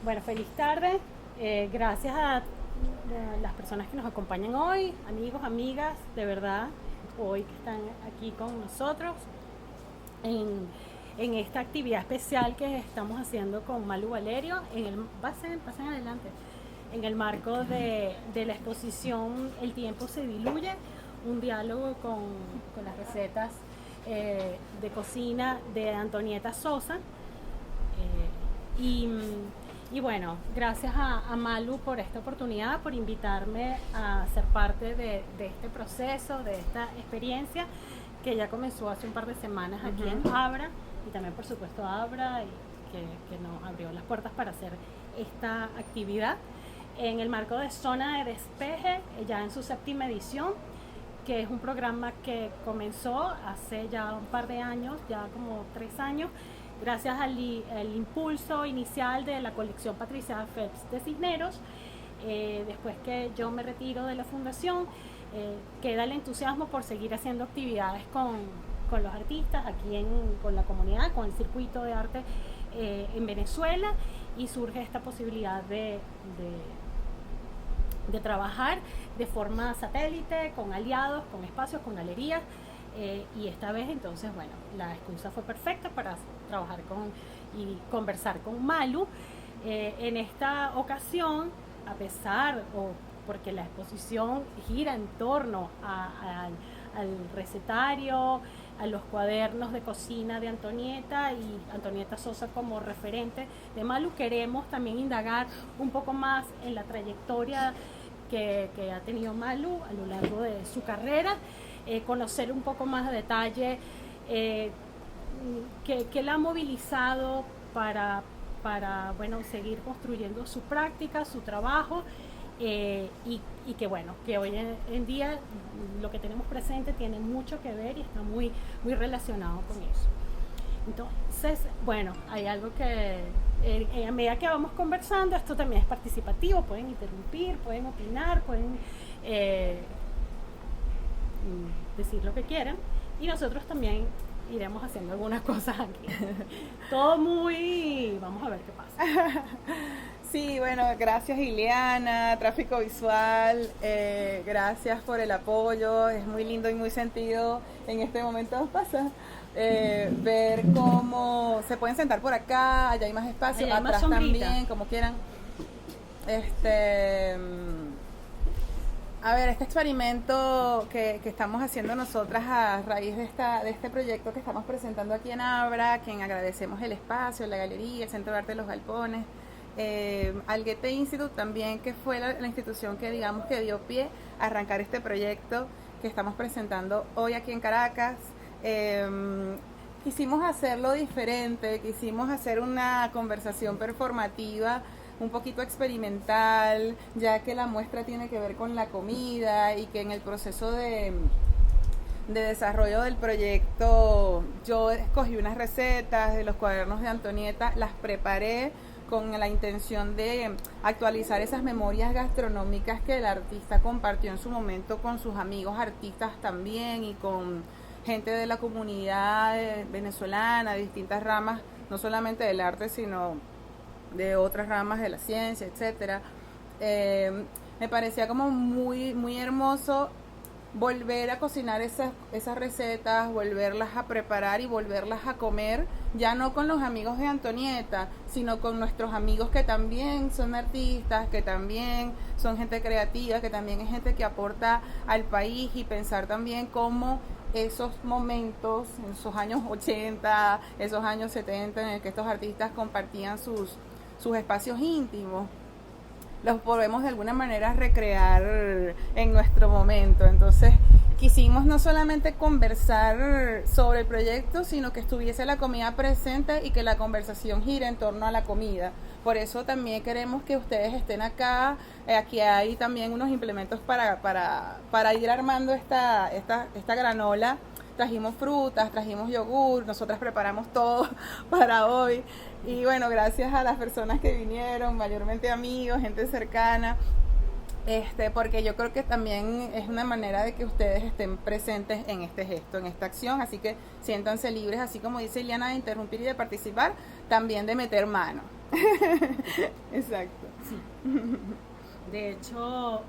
Bueno, feliz tarde. Gracias a las personas que nos acompañan hoy, amigos, amigas, de verdad, hoy que están aquí con nosotros en, en esta actividad especial que estamos haciendo con Malu Valerio. Pasen adelante. En el marco de la exposición El tiempo se diluye, un diálogo con las recetas de cocina de Antonieta Sosa. Y, y bueno, gracias a Malu por esta oportunidad, por invitarme a ser parte de este proceso, de esta experiencia que ya comenzó hace un par de semanas aquí en Abra, y también por supuesto Abra, y que nos abrió las puertas para hacer esta actividad en el marco de Zona de Despeje, ya en su séptima edición, que es un programa que comenzó hace ya un par de años, ya como 3 años, gracias al impulso inicial de la colección Patricia Phelps de Cisneros. Después que yo me retiro de la fundación, queda el entusiasmo por seguir haciendo actividades con los artistas aquí con la comunidad, con el circuito de arte en Venezuela, y surge esta posibilidad de trabajar de forma satélite, con aliados, con espacios, con galerías. Y esta vez entonces, bueno, la excusa fue perfecta para trabajar y conversar con Malu. En esta ocasión, a pesar, o porque la exposición gira en torno al recetario, a los cuadernos de cocina de Antonieta y Antonieta Sosa como referente de Malu, queremos también indagar un poco más en la trayectoria que ha tenido Malu a lo largo de su carrera, conocer un poco más de detalle que la ha movilizado para bueno, seguir construyendo su práctica, su trabajo, y que bueno, que hoy en día lo que tenemos presente tiene mucho que ver y está muy relacionado con eso. Entonces, bueno, hay algo que a medida que vamos conversando, esto también es participativo, pueden interrumpir, pueden opinar, pueden decir lo que quieran, y nosotros también iremos haciendo algunas cosas aquí. Todo muy... vamos a ver qué pasa. Sí, bueno, gracias Ileana, Tráfico Visual, gracias por el apoyo, es muy lindo y muy sentido en este momento pasa. Ver cómo se pueden sentar por acá, allá hay más espacio, Allá hay más atrás sombrita. también, como quieran. A ver, este experimento que estamos haciendo nosotras a raíz de este proyecto que estamos presentando aquí en Abra, a quien agradecemos el espacio, la galería, el Centro de Arte de los Galpones, al Goethe Institute también, que fue la institución que digamos que dio pie a arrancar este proyecto que estamos presentando hoy aquí en Caracas. Quisimos hacerlo diferente, quisimos hacer una conversación performativa un poquito experimental, ya que la muestra tiene que ver con la comida y que en el proceso de desarrollo del proyecto yo escogí unas recetas de los cuadernos de Antonieta, las preparé con la intención de actualizar esas memorias gastronómicas que el artista compartió en su momento con sus amigos artistas también y con gente de la comunidad venezolana, de distintas ramas, no solamente del arte, sino de otras ramas de la ciencia, etcétera. Me parecía como muy hermoso volver a cocinar esas recetas, volverlas a preparar y volverlas a comer, ya no con los amigos de Antonieta, sino con nuestros amigos que también son artistas, que también son gente creativa, que también es gente que aporta al país, y pensar también cómo esos momentos, en esos años 80, esos años 70, en el que estos artistas compartían sus espacios íntimos, los podemos de alguna manera recrear en nuestro momento. Entonces quisimos no solamente conversar sobre el proyecto, sino que estuviese la comida presente y que la conversación gire en torno a la comida. Por eso también queremos que ustedes estén acá. Aquí hay también unos implementos para ir armando esta granola. Trajimos frutas, trajimos yogur, nosotras preparamos todo para hoy. Y bueno, gracias a las personas que vinieron, mayormente amigos, gente cercana, porque yo creo que también es una manera de que ustedes estén presentes en este gesto, en esta acción, así que siéntanse libres, así como dice Ileana, de interrumpir y de participar, también de meter mano. Exacto. Sí. De hecho,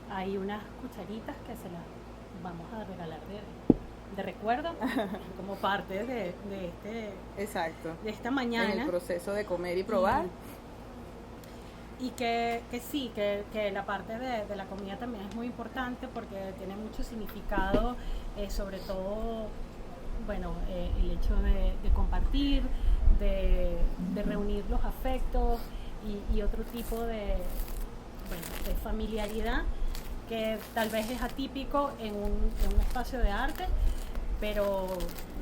hay unas cucharitas que se las vamos a regalar de recuerdo, como parte Exacto. de esta mañana. En el proceso de comer y probar. Y que sí, que la parte de la comida también es muy importante porque tiene mucho significado, sobre todo, bueno, el hecho de compartir, de reunir los afectos y otro tipo de familiaridad que tal vez es atípico en un espacio de arte, pero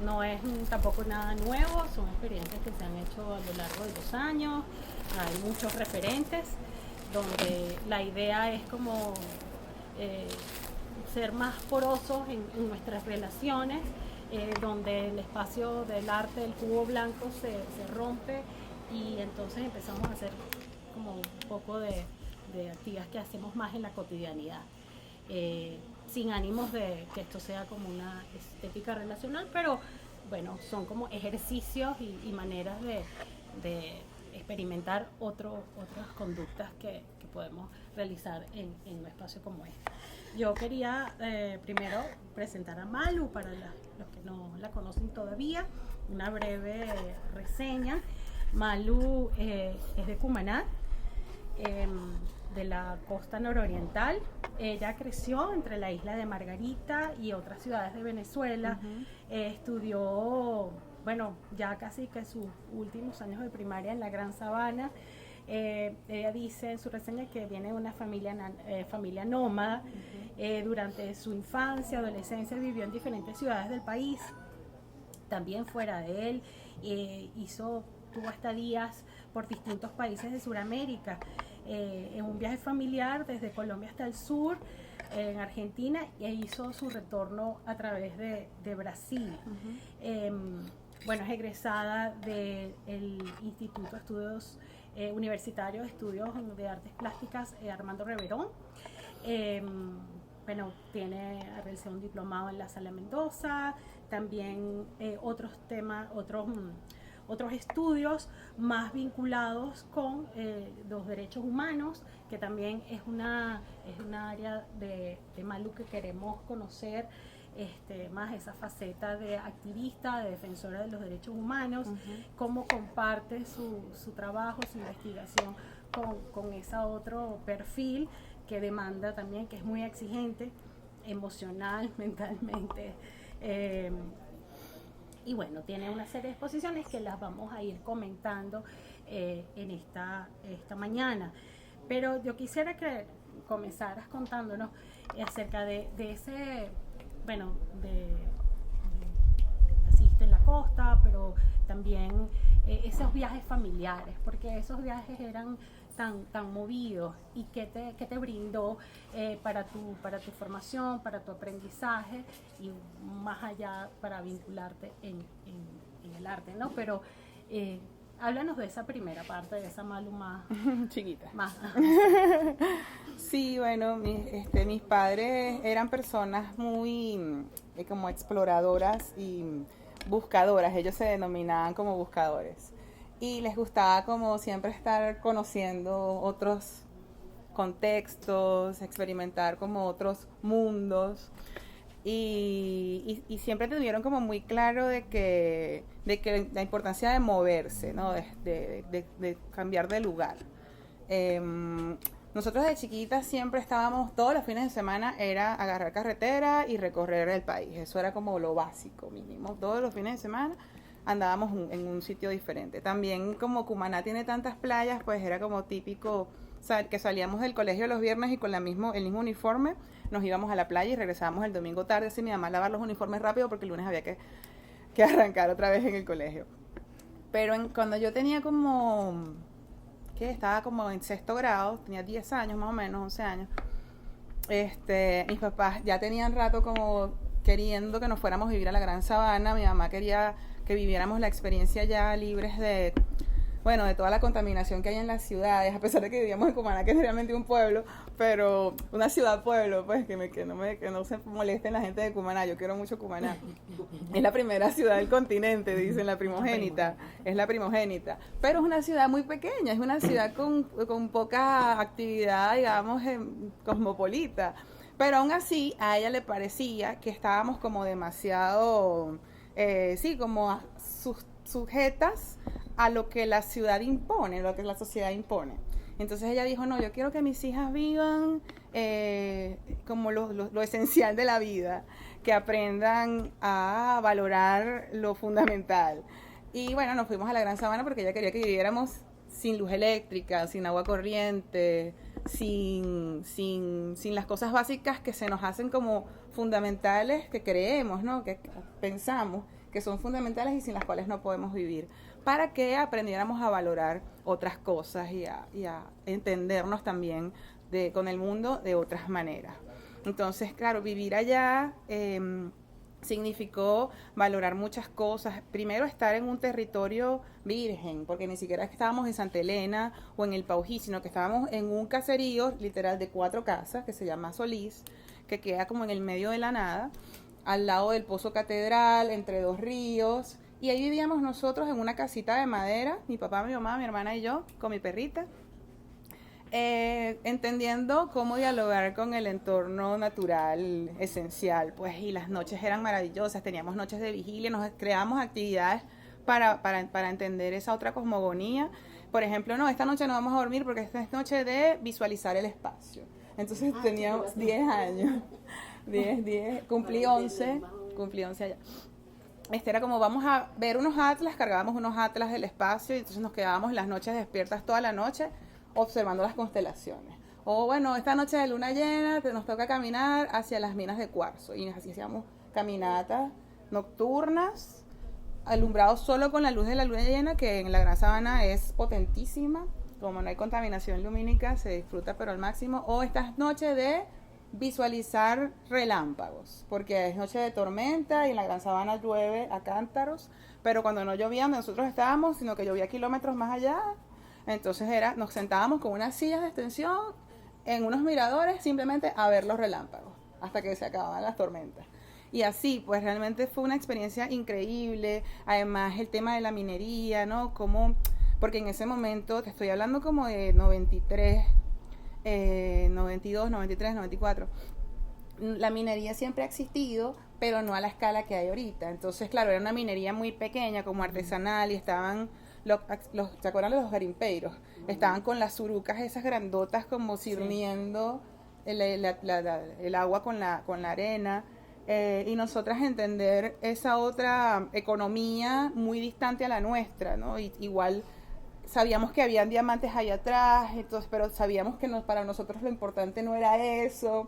no es tampoco nada nuevo, son experiencias que se han hecho a lo largo de los años, hay muchos referentes donde la idea es como ser más porosos en nuestras relaciones, donde el espacio del arte del cubo blanco se rompe y entonces empezamos a hacer como un poco de actividades que hacemos más en la cotidianidad. Sin ánimos de que esto sea como una estética relacional, pero bueno, son como ejercicios y maneras de experimentar otras conductas que podemos realizar en un espacio como este. Yo quería primero presentar a Malu para los que no la conocen todavía, una breve reseña. Malu es de Cumaná, de la costa nororiental. Ella creció entre la isla de Margarita y otras ciudades de Venezuela. Estudió, bueno, ya casi que sus últimos años de primaria en la Gran Sabana. Ella dice en su reseña que viene de una familia nómada. Durante su infancia, adolescencia, vivió en diferentes ciudades del país, también fuera de él. Tuvo estadías por distintos países de Sudamérica, en un viaje familiar desde Colombia hasta el sur, en Argentina, e hizo su retorno a través de Brasil. Bueno, es egresada del Instituto de Estudios Universitarios, Estudios de Artes Plásticas Armando Reverón. Bueno, realizó un diplomado en la Sala Mendoza, también otros estudios más vinculados con los derechos humanos, que también es una área de Malu que queremos conocer, más esa faceta de activista, de defensora de los derechos humanos, cómo comparte su trabajo, su investigación con ese otro perfil que demanda también, que es muy exigente, emocional, mentalmente. Y bueno, tiene una serie de exposiciones que las vamos a ir comentando en esta mañana. Pero yo quisiera que comenzaras contándonos acerca de ese, bueno, naciste en la costa, pero también esos viajes familiares, porque esos viajes eran tan movidos, y qué te brindó para tu formación, para tu aprendizaje y más allá para vincularte en el arte, ¿no? Pero háblanos de esa primera parte, de esa Malu más chiquita. Más. Sí, bueno, mis padres eran personas muy como exploradoras y buscadoras. Ellos se denominaban como buscadores. Y les gustaba como siempre estar conociendo otros contextos, experimentar como otros mundos. Y siempre tuvieron como muy claro de que la importancia de moverse, ¿no? de cambiar de lugar. Nosotros de chiquitas siempre estábamos, todos los fines de semana era agarrar carretera y recorrer el país. Eso era como lo básico mínimo. Todos los fines de semana andábamos en un sitio diferente. También como Cumaná tiene tantas playas, pues era como típico que salíamos del colegio los viernes y con el mismo uniforme nos íbamos a la playa y regresábamos el domingo tarde. Así mi mamá lavar los uniformes rápido porque el lunes había que arrancar otra vez en el colegio. Pero cuando yo tenía estaba como en sexto grado, tenía 10 años más o menos, 11 años, mis papás ya tenían rato como queriendo que nos fuéramos a vivir a la Gran Sabana. Mi mamá quería que viviéramos la experiencia ya libres bueno, de toda la contaminación que hay en las ciudades, a pesar de que vivíamos en Cumaná, que es realmente un pueblo, pero una ciudad-pueblo, pues que no se molesten la gente de Cumaná, yo quiero mucho Cumaná. Es la primera ciudad del continente, dicen, la primogénita, es la primogénita, pero es una ciudad muy pequeña, es una ciudad con poca actividad, digamos, cosmopolita, pero aún así a ella le parecía que estábamos como demasiado, como sujetas a lo que la ciudad impone, lo que la sociedad impone. Entonces ella dijo, no, yo quiero que mis hijas vivan como lo esencial de la vida, que aprendan a valorar lo fundamental. Y bueno, nos fuimos a la Gran Sabana porque ella quería que viviéramos sin luz eléctrica, sin agua corriente, sin las cosas básicas que se nos hacen como fundamentales, que creemos, ¿no? Que pensamos que son fundamentales y sin las cuales no podemos vivir, para que aprendiéramos a valorar otras cosas y a entendernos también con el mundo de otras maneras. Entonces, claro, vivir allá significó valorar muchas cosas. Primero, estar en un territorio virgen, porque ni siquiera estábamos en Santa Elena o en el Paují, sino que estábamos en un caserío literal de 4 casas que se llama Solís, que queda como en el medio de la nada, al lado del Pozo Catedral, entre 2 ríos, y ahí vivíamos nosotros en una casita de madera, mi papá, mi mamá, mi hermana y yo, con mi perrita, entendiendo cómo dialogar con el entorno natural esencial, pues, y las noches eran maravillosas, teníamos noches de vigilia, nos creamos actividades para entender esa otra cosmogonía. Por ejemplo, no, esta noche no vamos a dormir porque esta es noche de visualizar el espacio. Entonces teníamos 10 años. 10, cumplí 11 allá. Era como, vamos a ver unos atlas, cargábamos unos atlas del espacio y entonces nos quedábamos las noches despiertas toda la noche observando las constelaciones. O bueno, esta noche de luna llena nos toca caminar hacia las minas de cuarzo y así hacíamos caminatas nocturnas, alumbrados solo con la luz de la luna llena, que en la Gran Sabana es potentísima, como no hay contaminación lumínica, se disfruta pero al máximo. O estas noches de visualizar relámpagos, porque es noche de tormenta y en la Gran Sabana llueve a cántaros, pero cuando no llovía donde nosotros estábamos, sino que llovía kilómetros más allá, entonces nos sentábamos con unas sillas de extensión en unos miradores simplemente a ver los relámpagos hasta que se acababan las tormentas. Y así, pues realmente fue una experiencia increíble. Además, el tema de la minería, ¿no? Porque en ese momento, te estoy hablando como de 93, 92, 93, 94. La minería siempre ha existido, pero no a la escala que hay ahorita. Entonces, claro, era una minería muy pequeña, como artesanal, y estaban ¿se acuerdan de los garimpeiros? Estaban con las surucas esas grandotas como sirviendo el agua con la arena. Y nosotras entender esa otra economía muy distante a la nuestra, ¿no? Igual sabíamos que habían diamantes allá atrás, entonces, pero sabíamos que para nosotros lo importante no era eso,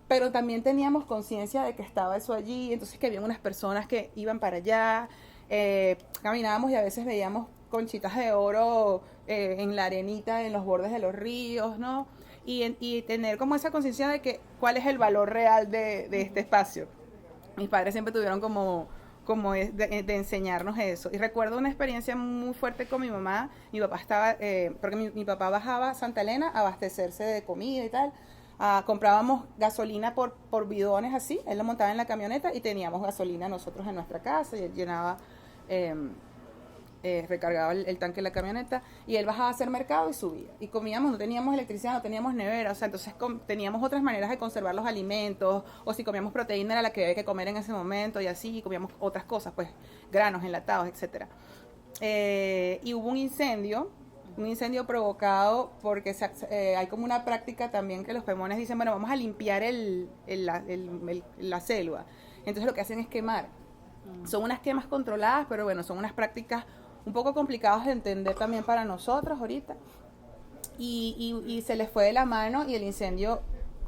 pero también teníamos conciencia de que estaba eso allí, entonces que había unas personas que iban para allá, caminábamos y a veces veíamos conchitas de oro en la arenita, en los bordes de los ríos, ¿no? Y tener como esa conciencia de que cuál es el valor real de este espacio. Mis padres siempre tuvieron como de enseñarnos eso. Y recuerdo una experiencia muy fuerte con mi mamá. Mi papá estaba, porque mi papá bajaba a Santa Elena a abastecerse de comida y tal. Comprábamos gasolina por bidones así. Él lo montaba en la camioneta y teníamos gasolina nosotros en nuestra casa y él llenaba... recargaba el tanque de la camioneta y él bajaba a hacer mercado y subía y comíamos, no teníamos electricidad, no teníamos nevera, o sea, entonces teníamos otras maneras de conservar los alimentos, o si comíamos proteína era la que había que comer en ese momento y así, y comíamos otras cosas, pues granos, enlatados, etcétera. Y hubo un incendio provocado porque hay como una práctica también que los pemones dicen, bueno, vamos a limpiar la selva, entonces lo que hacen es quemar. Son unas quemas controladas, pero bueno, son unas prácticas un poco complicadas de entender también para nosotros ahorita. Y se les fue de la mano y el incendio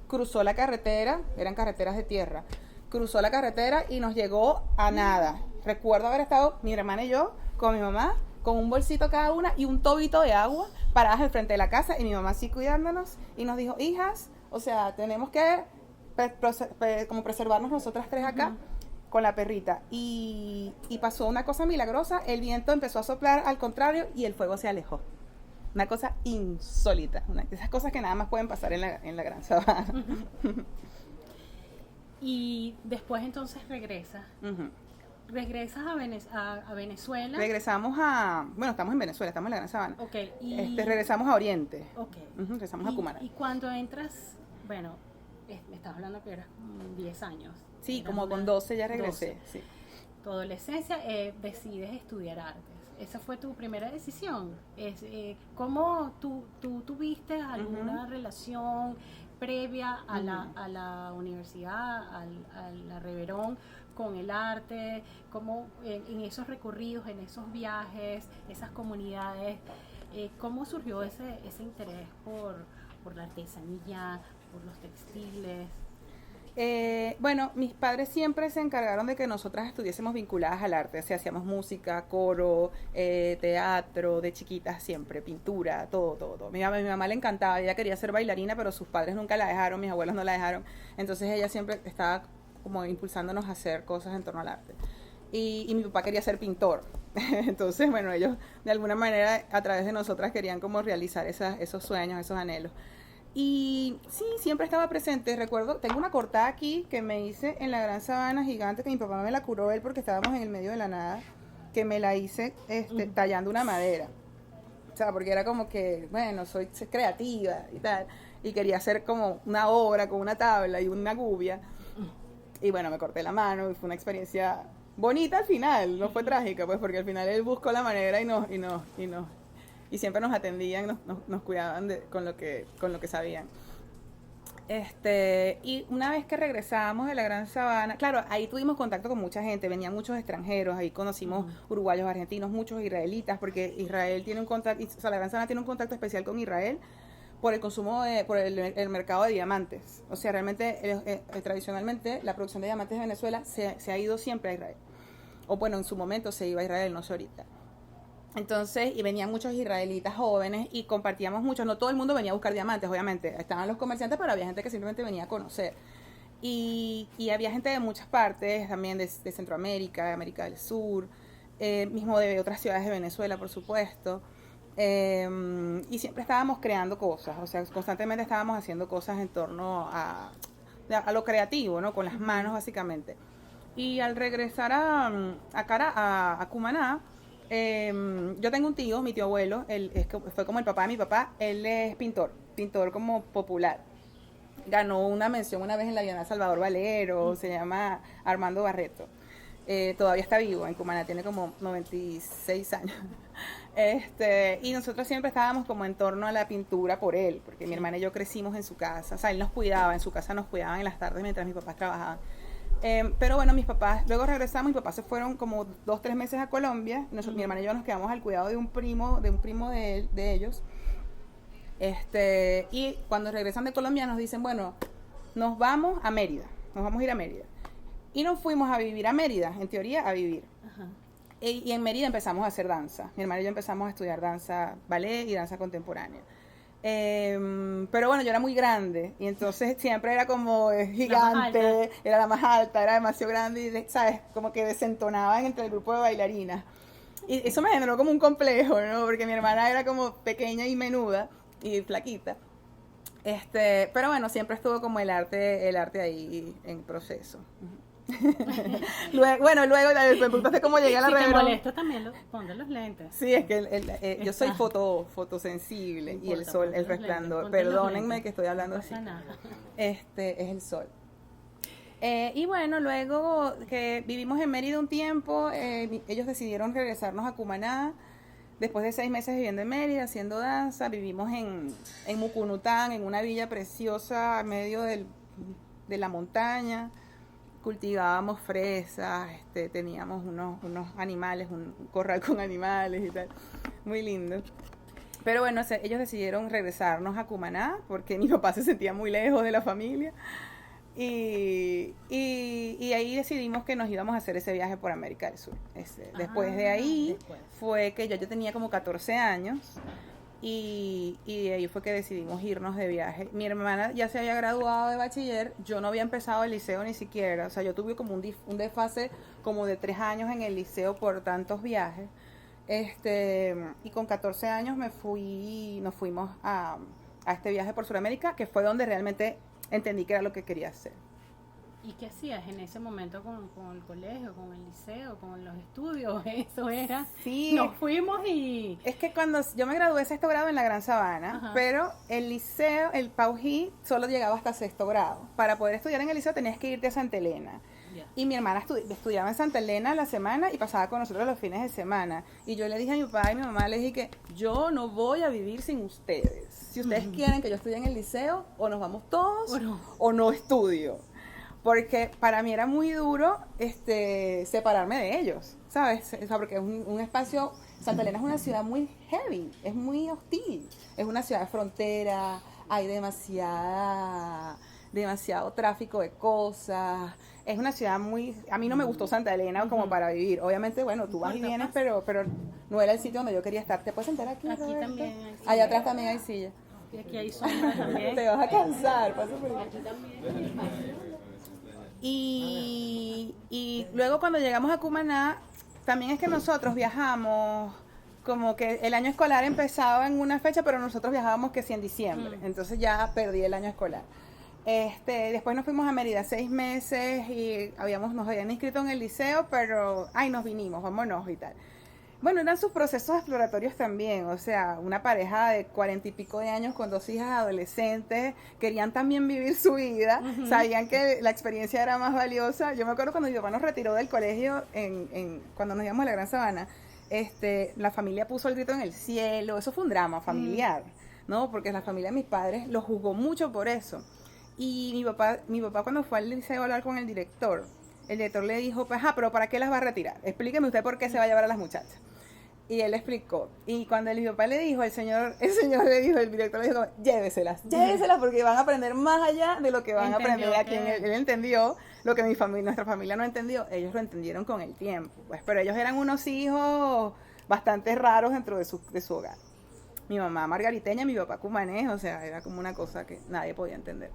cruzó la carretera, eran carreteras de tierra, cruzó la carretera y nos llegó a nada. Recuerdo haber estado mi hermana y yo con mi mamá, con un bolsito cada una y un tobito de agua paradas al frente de la casa y mi mamá así cuidándonos y nos dijo, hijas, o sea, tenemos que como preservarnos nosotras tres acá. con la perrita. Y pasó una cosa milagrosa, el viento empezó a soplar al contrario y el fuego se alejó. Una cosa insólita, una de esas cosas que nada más pueden pasar en la Gran Sabana. Y después entonces regresas. ¿Regresas a Venezuela? Regresamos bueno, estamos en Venezuela, estamos en la Gran Sabana. Y regresamos a Oriente. Okay. Regresamos a Cumaná. Y cuando entras, bueno, me estabas hablando que eras 10 años. Sí, como con 12 ya regresé. 12. Sí. Tu adolescencia, decides estudiar artes. ¿Esa fue tu primera decisión? ¿Cómo tú tuviste alguna relación previa a la universidad, a la Reverón, con el arte? ¿Cómo en esos recorridos, en esos viajes, esas comunidades, cómo surgió ese interés por la artesanía, por los textiles? Bueno, mis padres siempre se encargaron de que nosotras estuviésemos vinculadas al arte, o sea, hacíamos música, coro, teatro, de chiquitas siempre, pintura, todo. Mi mamá le encantaba, ella quería ser bailarina, pero sus padres nunca la dejaron, mis abuelos no la dejaron, entonces ella siempre estaba como impulsándonos a hacer cosas en torno al arte. Y mi papá quería ser pintor, entonces, bueno, ellos de alguna manera a través de nosotras querían como realizar esos sueños, esos anhelos. Y sí, siempre estaba presente. Recuerdo, tengo una cortada aquí que me hice en la Gran Sabana gigante, que mi papá me la curó él porque estábamos en el medio de la nada, que me la hice tallando una madera. O sea, porque era como que, bueno, soy creativa y tal, y quería hacer como una obra con una tabla y una gubia. Y bueno, me corté la mano y fue una experiencia bonita al final, no fue trágica, pues, porque al final él buscó la manera y siempre nos atendían, nos cuidaban con lo que sabían. Y una vez que regresamos de la Gran Sabana, claro, ahí tuvimos contacto con mucha gente, venían muchos extranjeros, ahí conocimos uruguayos, argentinos, muchos israelitas, porque Israel tiene un contacto, o sea, la Gran Sabana tiene un contacto especial con Israel por el consumo por el mercado de diamantes. O sea, realmente, tradicionalmente, la producción de diamantes de Venezuela se ha ido siempre a Israel. O bueno, en su momento se iba a Israel, no sé ahorita. Entonces, y venían muchos israelitas jóvenes y compartíamos mucho. No todo el mundo venía a buscar diamantes, obviamente. Estaban los comerciantes, pero había gente que simplemente venía a conocer. Y había gente de muchas partes, también de Centroamérica, de América del Sur, mismo de otras ciudades de Venezuela, por supuesto. Y siempre estábamos creando cosas, o sea, constantemente estábamos haciendo cosas en torno a lo creativo, ¿no? Con las manos, básicamente. Y al regresar a Cumaná, yo tengo un tío, mi tío abuelo, fue como el papá de mi papá, él es pintor como popular. Ganó una mención una vez en la Bienal Salvador Valero, se llama Armando Barreto. Todavía está vivo en Cumaná, tiene como 96 años. Y nosotros siempre estábamos como en torno a la pintura por él, porque mi hermana y yo crecimos en su casa, o sea, él nos cuidaba, en su casa nos cuidaban en las tardes mientras mis papás trabajaban. Pero bueno, mis papás, luego regresamos, mis papás se fueron como 2-3 meses a Colombia, mi hermana y yo nos quedamos al cuidado de un primo de ellos. Y cuando regresan de Colombia nos dicen, bueno, nos vamos a Mérida, nos vamos a ir a Mérida. Y nos fuimos a vivir a Mérida, en teoría a vivir. Ajá. Y en Mérida empezamos a hacer danza. Mi hermana y yo empezamos a estudiar danza, ballet y danza contemporánea. Pero bueno, yo era muy grande y entonces siempre era como gigante, era la más alta, era demasiado grande y, ¿sabes? Como que desentonaban entre el grupo de bailarinas. Y eso me generó como un complejo, ¿no? Porque mi hermana era como pequeña y menuda y flaquita. Pero bueno, siempre estuvo como el arte ahí en proceso. luego me preguntaste cómo llegué a la Reverón. Si te molesta también ponte los lentes. Sí, es que yo soy fotosensible y el sol, el resplandor. Perdónenme que estoy hablando así. Es el sol. Y bueno, luego que vivimos en Mérida un tiempo, ellos decidieron regresarnos a Cumaná. Después de 6 meses viviendo en Mérida, haciendo danza, vivimos en Mucunután, en una villa preciosa, en medio de la montaña. Cultivábamos fresas, teníamos unos animales, un corral con animales y tal, muy lindo. Pero bueno, ellos decidieron regresarnos a Cumaná porque mi papá se sentía muy lejos de la familia y ahí decidimos que nos íbamos a hacer ese viaje por América del Sur. Después de ahí fue que yo tenía como 14 años y de ahí fue que decidimos irnos de viaje. Mi hermana ya se había graduado de bachiller, yo no había empezado el liceo ni siquiera, o sea, yo tuve como un desfase como de 3 años en el liceo por tantos viajes. Y con 14 años nos fuimos a este viaje por Sudamérica, que fue donde realmente entendí que era lo que quería hacer. ¿Y qué hacías en ese momento con el colegio, con el liceo, con los estudios? Eso era. Sí. Nos fuimos y... Es que cuando yo me gradué de sexto grado en la Gran Sabana, Ajá. pero el liceo, el Paují, solo llegaba hasta sexto grado. Para poder estudiar en el liceo tenías que irte a Santa Elena. Yeah. Y mi hermana estudiaba en Santa Elena a la semana y pasaba con nosotros los fines de semana. Y yo le dije a mi papá y mi mamá, les dije que yo no voy a vivir sin ustedes. Si ustedes quieren que yo estudie en el liceo, o nos vamos todos, o no estudio. Porque para mí era muy duro separarme de ellos, ¿sabes? O sea, porque es un espacio, Santa Elena es una ciudad muy heavy, es muy hostil, es una ciudad de frontera, hay demasiado tráfico de cosas, es una ciudad muy, a mí no me gustó Santa Elena como para vivir, obviamente, bueno, tú vas y vienes, pero no era el sitio donde yo quería estar. ¿Te puedes sentar aquí, Aquí Roberto? también hay silla. Allá atrás también hay silla. Y aquí hay sombra también. Te vas a cansar, pasa por aquí. Aquí también hay espacio. Y luego cuando llegamos a Cumaná, también es que nosotros viajamos, como que el año escolar empezaba en una fecha, pero nosotros viajábamos que sí en diciembre, entonces ya perdí el año escolar. Después nos fuimos a Mérida 6 meses y nos habían inscrito en el liceo, pero, nos vinimos, vámonos y tal. Bueno, eran sus procesos exploratorios también, o sea, una pareja de 40 y pico de años con 2 hijas adolescentes, querían también vivir su vida, sabían que la experiencia era más valiosa. Yo me acuerdo cuando mi papá nos retiró del colegio, cuando nos íbamos a la Gran Sabana, la familia puso el grito en el cielo, eso fue un drama familiar, ¿no? Porque la familia de mis padres lo juzgó mucho por eso. Y mi papá cuando fue al liceo a hablar con el director le dijo, pues, pero ¿para qué las va a retirar? Explíqueme usted por qué se va a llevar a las muchachas. Y él explicó, y cuando mi papá le dijo, el director le dijo, lléveselas porque van a aprender más allá de lo que van a aprender aquí. Él entendió lo que nuestra familia no entendió, ellos lo entendieron con el tiempo, pues, pero ellos eran unos hijos bastante raros dentro de su hogar. Mi mamá margariteña, mi papá cumanés, o sea, era como una cosa que nadie podía entender.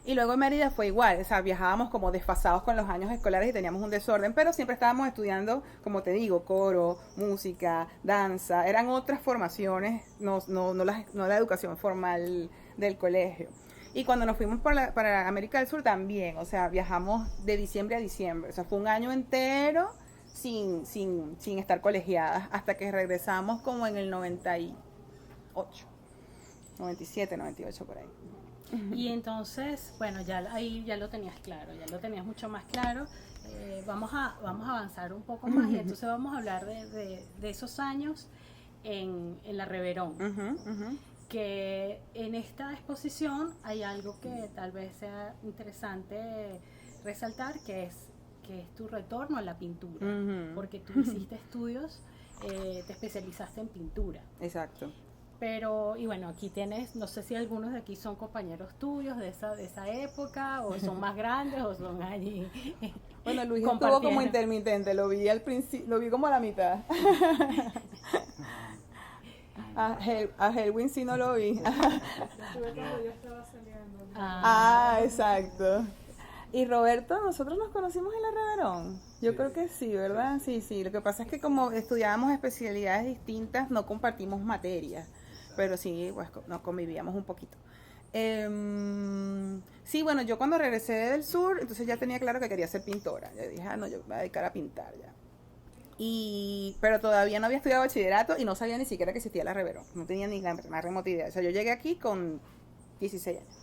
Y luego en Mérida fue igual, o sea, viajábamos como desfasados con los años escolares y teníamos un desorden, pero siempre estábamos estudiando, como te digo, coro, música, danza, eran otras formaciones, no la educación formal del colegio. Y cuando nos fuimos para América del Sur también, o sea, viajamos de diciembre a diciembre, o sea, fue un año entero sin estar colegiadas, hasta que regresamos como en el 98, 97, 98 por ahí. Y entonces, bueno, ahí ya lo tenías claro, ya lo tenías mucho más claro. Vamos a avanzar un poco más y entonces vamos a hablar de esos años en la Reverón. Que en esta exposición hay algo que tal vez sea interesante resaltar, que es tu retorno a la pintura, porque tú hiciste estudios, te especializaste en pintura. Exacto. Pero, y bueno, aquí tienes, no sé si algunos de aquí son compañeros tuyos de esa época, o son más grandes, o son allí. Bueno, Luis estuvo como intermitente, lo vi al principio, lo vi como a la mitad. A Helwin sí no lo vi. Exacto. Y Roberto, nosotros nos conocimos en la Reverón. Yo creo que sí, ¿verdad? Sí. Lo que pasa es que como estudiábamos especialidades distintas, no compartimos materias. Pero sí, pues nos convivíamos un poquito. Sí, bueno, yo cuando regresé del sur, entonces ya tenía claro que quería ser pintora. Yo dije, no, yo me voy a dedicar a pintar ya. Pero todavía no había estudiado bachillerato y no sabía ni siquiera que existía la Reverón. No tenía ni la más remota idea. O sea, yo llegué aquí con 16 años.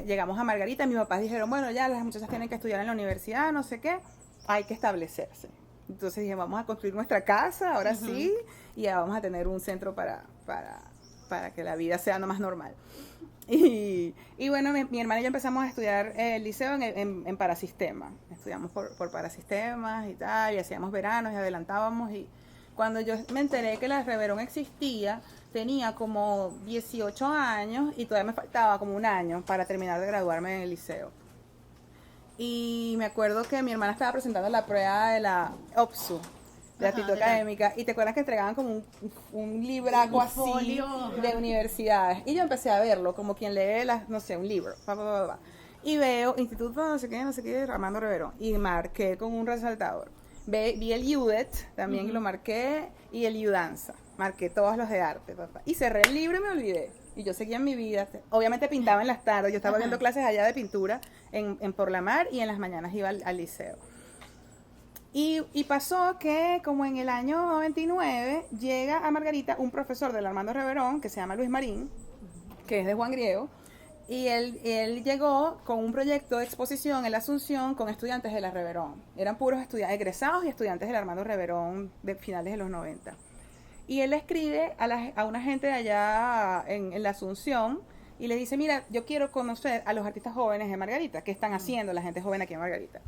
Llegamos a Margarita y mis papás dijeron, bueno, ya las muchachas tienen que estudiar en la universidad, no sé qué, hay que establecerse. Entonces dije, vamos a construir nuestra casa, ahora sí, y ya vamos a tener un centro para que la vida sea no más normal. Y bueno, mi hermana y yo empezamos a estudiar el liceo en parasistema. Estudiamos por parasistemas y tal, y hacíamos veranos y adelantábamos. Y cuando yo me enteré que la Reverón existía, tenía como 18 años y todavía me faltaba como un año para terminar de graduarme en el liceo. Y me acuerdo que mi hermana estaba presentando la prueba de la OPSU, de actitud académica, y te acuerdas que entregaban como un libraco así folio de universidades, y yo empecé a verlo como quien lee, no sé, un libro, y veo Instituto no sé qué, Armando Reverón, y marqué con un resaltador. Vi el UDET también, lo marqué, y el UDanza, marqué todos los de arte, y cerré el libro y me olvidé. Y yo seguía en mi vida, obviamente pintaba en las tardes, yo estaba viendo clases allá de pintura en Por la Mar, y en las mañanas iba al liceo. Y pasó que como en el año 99 llega a Margarita un profesor del Armando Reverón que se llama Luis Marín, que es de Juan Griego, y él llegó con un proyecto de exposición en la Asunción con estudiantes de la Reverón. Eran puros egresados y estudiantes del Armando Reverón de finales de los 90. Y él escribe a una gente de allá en la Asunción y le dice, mira, yo quiero conocer a los artistas jóvenes de Margarita, qué están haciendo la gente joven aquí en Margarita.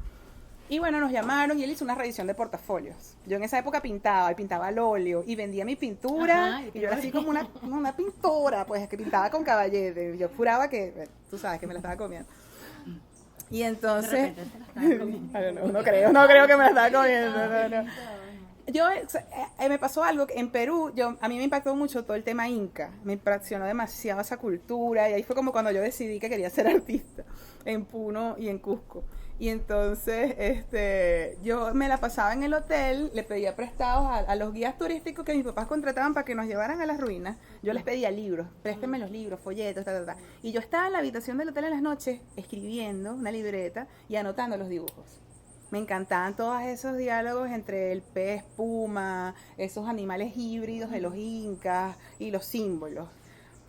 Y bueno, nos llamaron y él hizo una revisión de portafolios. Yo en esa época pintaba al óleo y vendía mi pintura. Y yo era así como una pintora, pues, que pintaba con caballete. Yo juraba que, tú sabes, que me la estaba comiendo. Y entonces, no creo que me la estaba comiendo, no. Yo, me pasó algo que en Perú, a mí me impactó mucho todo el tema inca, me impresionó demasiado esa cultura, y ahí fue como cuando yo decidí que quería ser artista, en Puno y en Cusco. Y entonces yo me la pasaba en el hotel, le pedía prestados a los guías turísticos que mis papás contrataban para que nos llevaran a las ruinas. Yo les pedía libros, préstenme los libros, folletos, y yo estaba en la habitación del hotel en las noches escribiendo una libreta y anotando los dibujos. Me encantaban todos esos diálogos entre el pez puma, esos animales híbridos de los incas y los símbolos.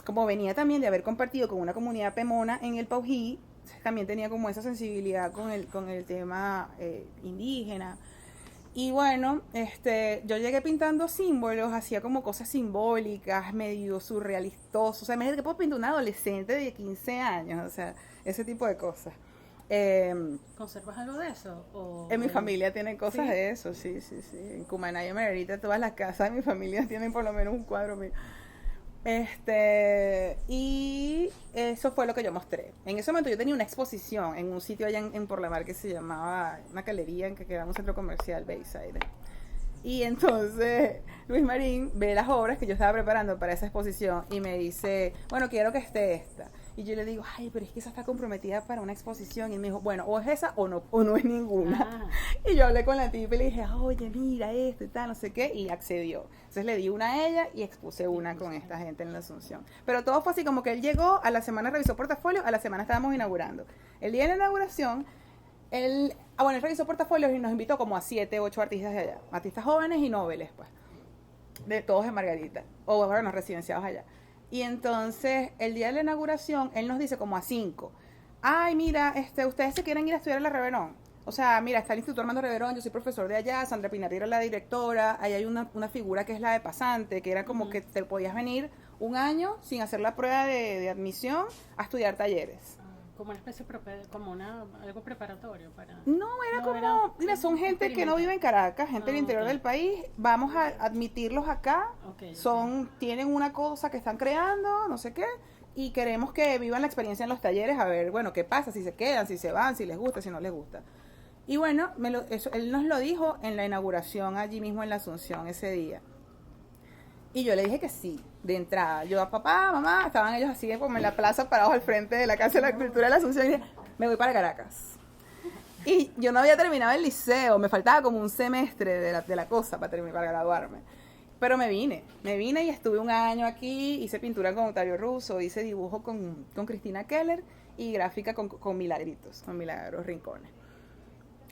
Como venía también de haber compartido con una comunidad pemona en el Paují, también tenía como esa sensibilidad con el tema indígena. Y bueno, yo llegué pintando símbolos, hacía como cosas simbólicas, medio surrealistosos. O sea, imagínate que puedo pintar una adolescente de 15 años, o sea, ese tipo de cosas. ¿Conservas algo de eso? En mi familia tienen cosas de eso, sí. En Cumaná y en Margarita, todas las casas de mi familia tienen por lo menos un cuadro mío. Y eso fue lo que yo mostré. En ese momento yo tenía una exposición en un sitio allá en Por la Mar que se llamaba, una galería en que quedaba un centro comercial, Bayside. Y entonces Luis Marín ve las obras que yo estaba preparando para esa exposición y me dice, bueno, quiero que esté esta. Y yo le digo, ay, pero es que esa está comprometida para una exposición. Y me dijo, bueno, o es esa o no es ninguna. Y yo hablé con la tipa y le dije, oye, mira esto y tal, no sé qué, y accedió. Entonces le di una a él y expuse una con esta gente en la Asunción. Pero todo fue así, como que él llegó, a la semana revisó portafolio, a la semana estábamos inaugurando. El día de la inauguración, él revisó portafolios y nos invitó como a 7, 8 artistas de allá. Artistas jóvenes y nobles, pues. De todos en Margarita. O bueno, residenciados allá. Y entonces, el día de la inauguración, él nos dice como a 5, ay, mira, ustedes se quieren ir a estudiar a la Reverón. O sea, mira, está el Instituto Armando Reverón, yo soy profesor de allá, Sandra Pinati era la directora, ahí hay una figura que es la de pasante, que era como que te podías venir un año sin hacer la prueba de admisión a estudiar talleres. Como una especie, como algo preparatorio para... Mira, son gente que no vive en Caracas, gente del interior del país, vamos a admitirlos acá, tienen una cosa que están creando, no sé qué, y queremos que vivan la experiencia en los talleres, a ver, bueno, qué pasa, si se quedan, si se van, si les gusta, si no les gusta. Y bueno, él nos lo dijo en la inauguración allí mismo en la Asunción ese día. Y yo le dije que sí, de entrada. Yo a papá, mamá, estaban ellos así como en la plaza parados al frente de la Casa de la Cultura de la Asunción y dije, me voy para Caracas. Y yo no había terminado el liceo, me faltaba como un semestre de la cosa para graduarme. Pero me vine y estuve un año aquí, hice pintura con Octavio Russo, hice dibujo con Cristina Keller y gráfica con Milagritos, con Milagros Rincones.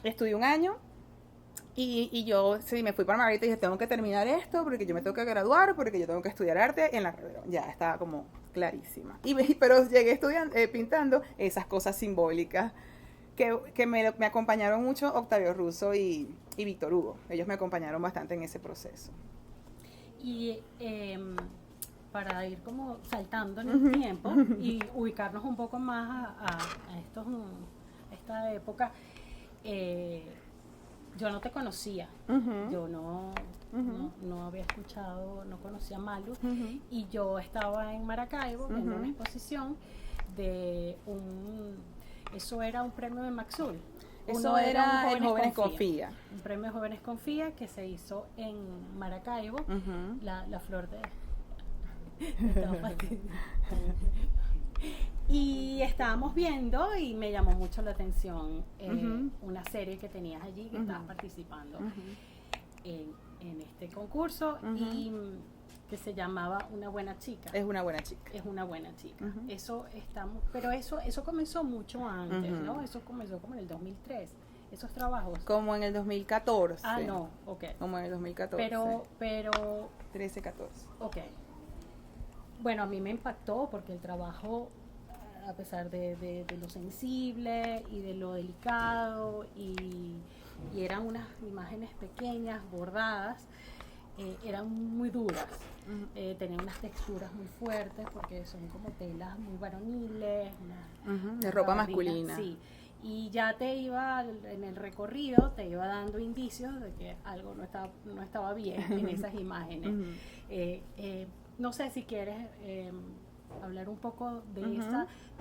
Estudié un año. Y yo me fui para Margarita y dije, tengo que terminar esto porque yo me tengo que graduar, porque yo tengo que estudiar arte en la Reverón. Ya estaba como clarísima. Pero llegué pintando esas cosas simbólicas que me acompañaron mucho Octavio Russo y Víctor Hugo. Ellos me acompañaron bastante en ese proceso. Y para ir como saltando en el tiempo y ubicarnos un poco más a esta época, yo no te conocía, yo no había escuchado, no conocía a Malu, y yo estaba en Maracaibo viendo una exposición de eso era un premio de Maxul. Eso era el Jóvenes Confía. Un premio Jóvenes Confía que se hizo en Maracaibo, la flor de... Y estábamos viendo y me llamó mucho la atención una serie que tenías allí, que estabas participando en este concurso y que se llamaba Una Buena Chica. Es una buena chica. Es una buena chica. Pero eso comenzó mucho antes, ¿no? Eso comenzó como en el 2003, esos trabajos. Como en el 2014. Ah, no, ok. Como en el 2014. Pero 13, 14. Ok. Bueno, a mí me impactó porque el trabajo, a pesar de lo sensible y de lo delicado, y eran unas imágenes pequeñas, bordadas, eran muy duras. Tenían unas texturas muy fuertes porque son como telas muy varoniles. De ropa masculina. Sí. Y ya en el recorrido, te iba dando indicios de que algo no estaba bien en esas imágenes. No sé si quieres hablar un poco de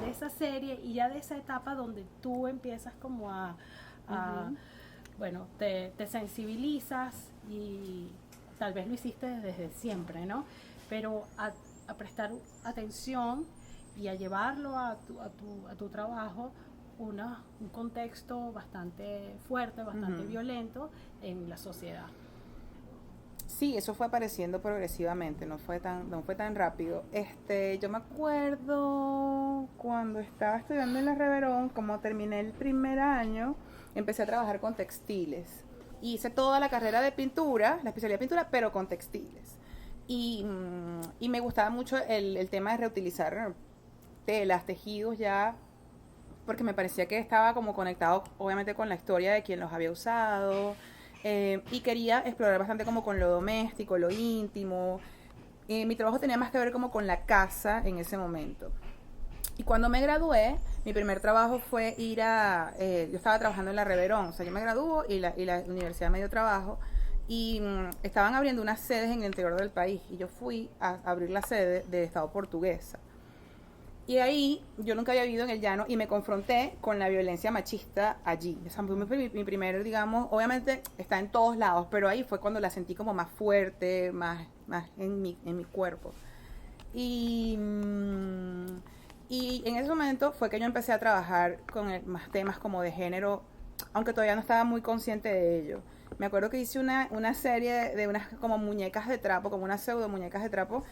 esa serie y ya de esa etapa donde tú empiezas como bueno, te sensibilizas y tal vez lo hiciste desde siempre, ¿no? Pero a prestar atención y a llevarlo a tu trabajo un contexto bastante fuerte, bastante violento en la sociedad. Sí, eso fue apareciendo progresivamente, no fue tan rápido. Yo me acuerdo cuando estaba estudiando en la Reverón, como terminé el primer año, empecé a trabajar con textiles. Hice toda la carrera de pintura, la especialidad de pintura, pero con textiles. Y me gustaba mucho el tema de reutilizar telas, tejidos ya, porque me parecía que estaba como conectado obviamente con la historia de quien los había usado. Y quería explorar bastante como con lo doméstico, lo íntimo. Mi trabajo tenía más que ver como con la casa en ese momento. Y cuando me gradué, mi primer trabajo fue yo estaba trabajando en la Reverón, o sea, yo me graduó y la universidad me dio trabajo. Y estaban abriendo unas sedes en el interior del país. Y yo fui a abrir la sede del Estado Portuguesa. Y ahí yo nunca había vivido en el llano y me confronté con la violencia machista allí. O sea, mi primer, digamos, obviamente está en todos lados, pero ahí fue cuando la sentí como más fuerte, más en mi cuerpo. Y en ese momento fue que yo empecé a trabajar con más temas como de género, aunque todavía no estaba muy consciente de ello. Me acuerdo que hice una serie de unas como muñecas de trapo, como unas pseudo muñecas de trapo,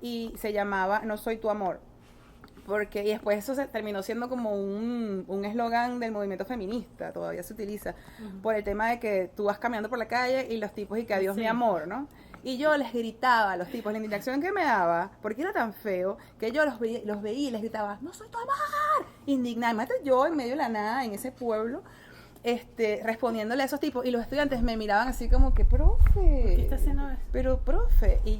y se llamaba No Soy Tu Amor. Y después eso se terminó siendo como un eslogan del movimiento feminista, todavía se utiliza, por el tema de que tú vas caminando por la calle y los tipos y que adiós mi amor, ¿no? Y yo les gritaba a los tipos, la indignación que me daba, porque era tan feo, que yo los veía y les gritaba, no soy tu amor, indignada. Imagínate yo en medio de la nada, en ese pueblo, respondiéndole a esos tipos, y los estudiantes me miraban así como que, profe, ¿Qué está haciendo eso? Pero profe, y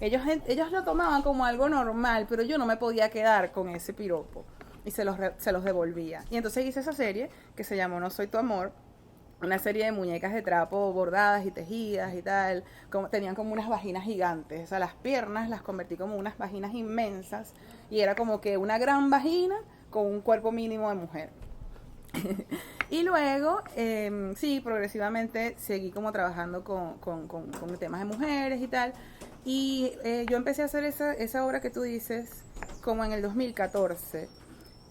ellos lo tomaban como algo normal, pero yo no me podía quedar con ese piropo, y se los devolvía. Y entonces hice esa serie que se llamó No Soy Tu Amor, una serie de muñecas de trapo bordadas y tejidas y tal, tenían como unas vaginas gigantes, o sea, las piernas las convertí como unas vaginas inmensas, y era como que una gran vagina con un cuerpo mínimo de mujer. Y luego, sí, progresivamente seguí como trabajando con temas de mujeres y tal. Y yo empecé a hacer esa obra que tú dices como en el 2014.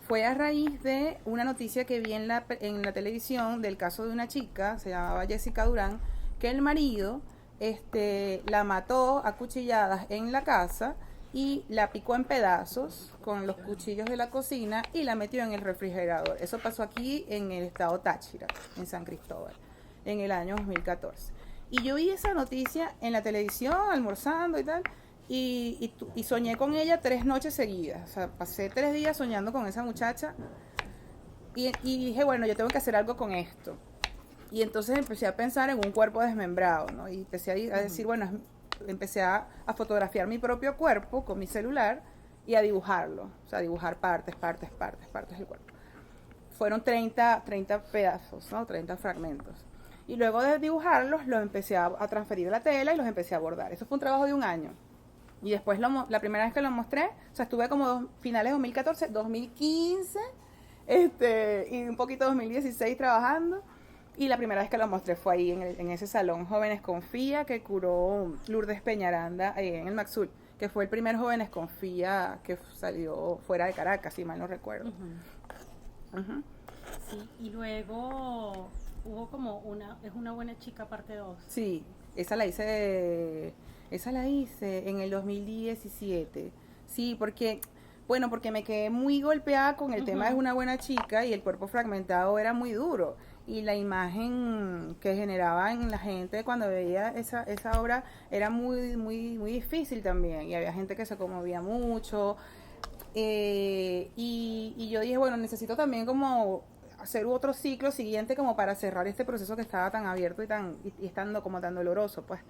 Fue a raíz de una noticia que vi en la televisión del caso de una chica, se llamaba Jessica Durán, que el marido la mató a cuchilladas en la casa y la picó en pedazos con los cuchillos de la cocina y la metió en el refrigerador. Eso pasó aquí en el estado Táchira, en San Cristóbal, en el año 2014. Y yo vi esa noticia en la televisión, almorzando y tal, y soñé con ella 3 noches seguidas. O sea, pasé 3 días soñando con esa muchacha y dije, bueno, yo tengo que hacer algo con esto. Y entonces empecé a pensar en un cuerpo desmembrado, ¿no? Y empecé a decir, bueno, empecé a fotografiar mi propio cuerpo con mi celular y a dibujarlo, o sea, dibujar partes del cuerpo. Fueron 30 pedazos, ¿no? 30 fragmentos. Y luego de dibujarlos, los empecé a transferir a la tela y los empecé a bordar. Eso fue un trabajo de 1 año. Y después, la primera vez que lo mostré, o sea, estuve como finales de 2014, 2015, Y un poquito 2016 trabajando. Y la primera vez que lo mostré fue ahí, en ese salón Jóvenes Confía, que curó Lourdes Peñaranda, ahí en el Maxul, que fue el primer Jóvenes Confía que salió fuera de Caracas, si mal no recuerdo. Sí, y luego hubo como es una buena chica parte 2. Sí, esa la hice en el 2017. Sí, porque me quedé muy golpeada con el tema de una buena chica y el cuerpo fragmentado era muy duro. Y la imagen que generaba en la gente cuando veía esa obra era muy, muy, muy difícil también. Y había gente que se conmovía mucho. Y yo dije, bueno, necesito también como hacer otro ciclo siguiente como para cerrar este proceso que estaba tan abierto y estando como tan doloroso, pues.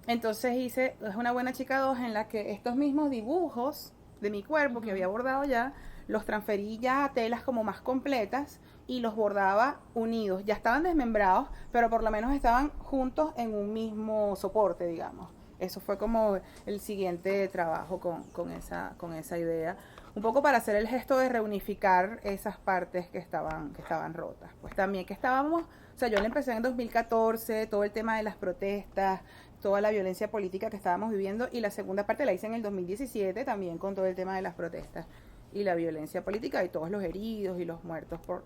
Entonces hice Es una buena chica 2 en la que estos mismos dibujos de mi cuerpo que había bordado ya, los transferí ya a telas como más completas y los bordaba unidos. Ya estaban desmembrados, pero por lo menos estaban juntos en un mismo soporte, digamos. Eso fue como el siguiente trabajo con esa idea. Un poco para hacer el gesto de reunificar esas partes que estaban rotas. Pues también que estábamos, o sea, yo le empecé en 2014, todo el tema de las protestas, toda la violencia política que estábamos viviendo, y la segunda parte la hice en el 2017 también con todo el tema de las protestas y la violencia política y todos los heridos y los muertos por...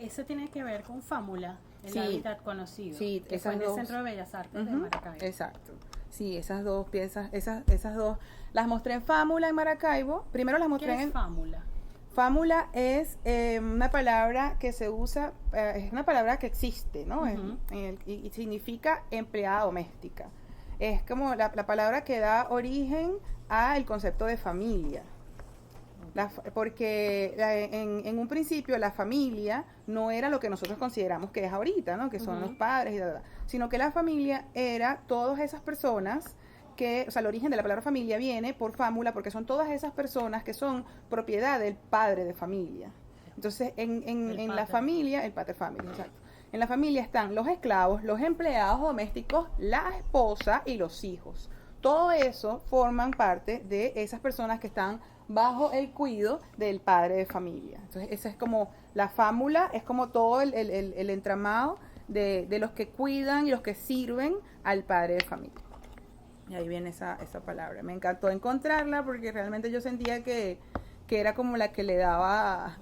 Eso tiene que ver con Fámula, el hábitat conocido, sí, que fue en el Centro de Bellas Artes de Maracaibo. Exacto. Sí, esas dos piezas, esas dos las mostré en Fámula en Maracaibo. Primero las mostré ¿Qué es Fámula? Fámula es una palabra que se usa, es una palabra que existe, ¿no? Y significa empleada doméstica. Es como la palabra que da origen al concepto de familia. Porque en un principio la familia no era lo que nosotros consideramos que es ahorita, ¿no? Que son los padres y sino que la familia era todas esas personas que, o sea, el origen de la palabra familia viene por fámula, porque son todas esas personas que son propiedad del padre de familia. Entonces, en la familia, el pater family, exacto. En la familia están los esclavos, los empleados domésticos, la esposa y los hijos. Todo eso forman parte de esas personas que están bajo el cuidado del padre de familia. Entonces, esa es como la fámula, es como todo el entramado de los que cuidan y los que sirven al padre de familia. Y ahí viene esa palabra. Me encantó encontrarla porque realmente yo sentía que era como la que le daba,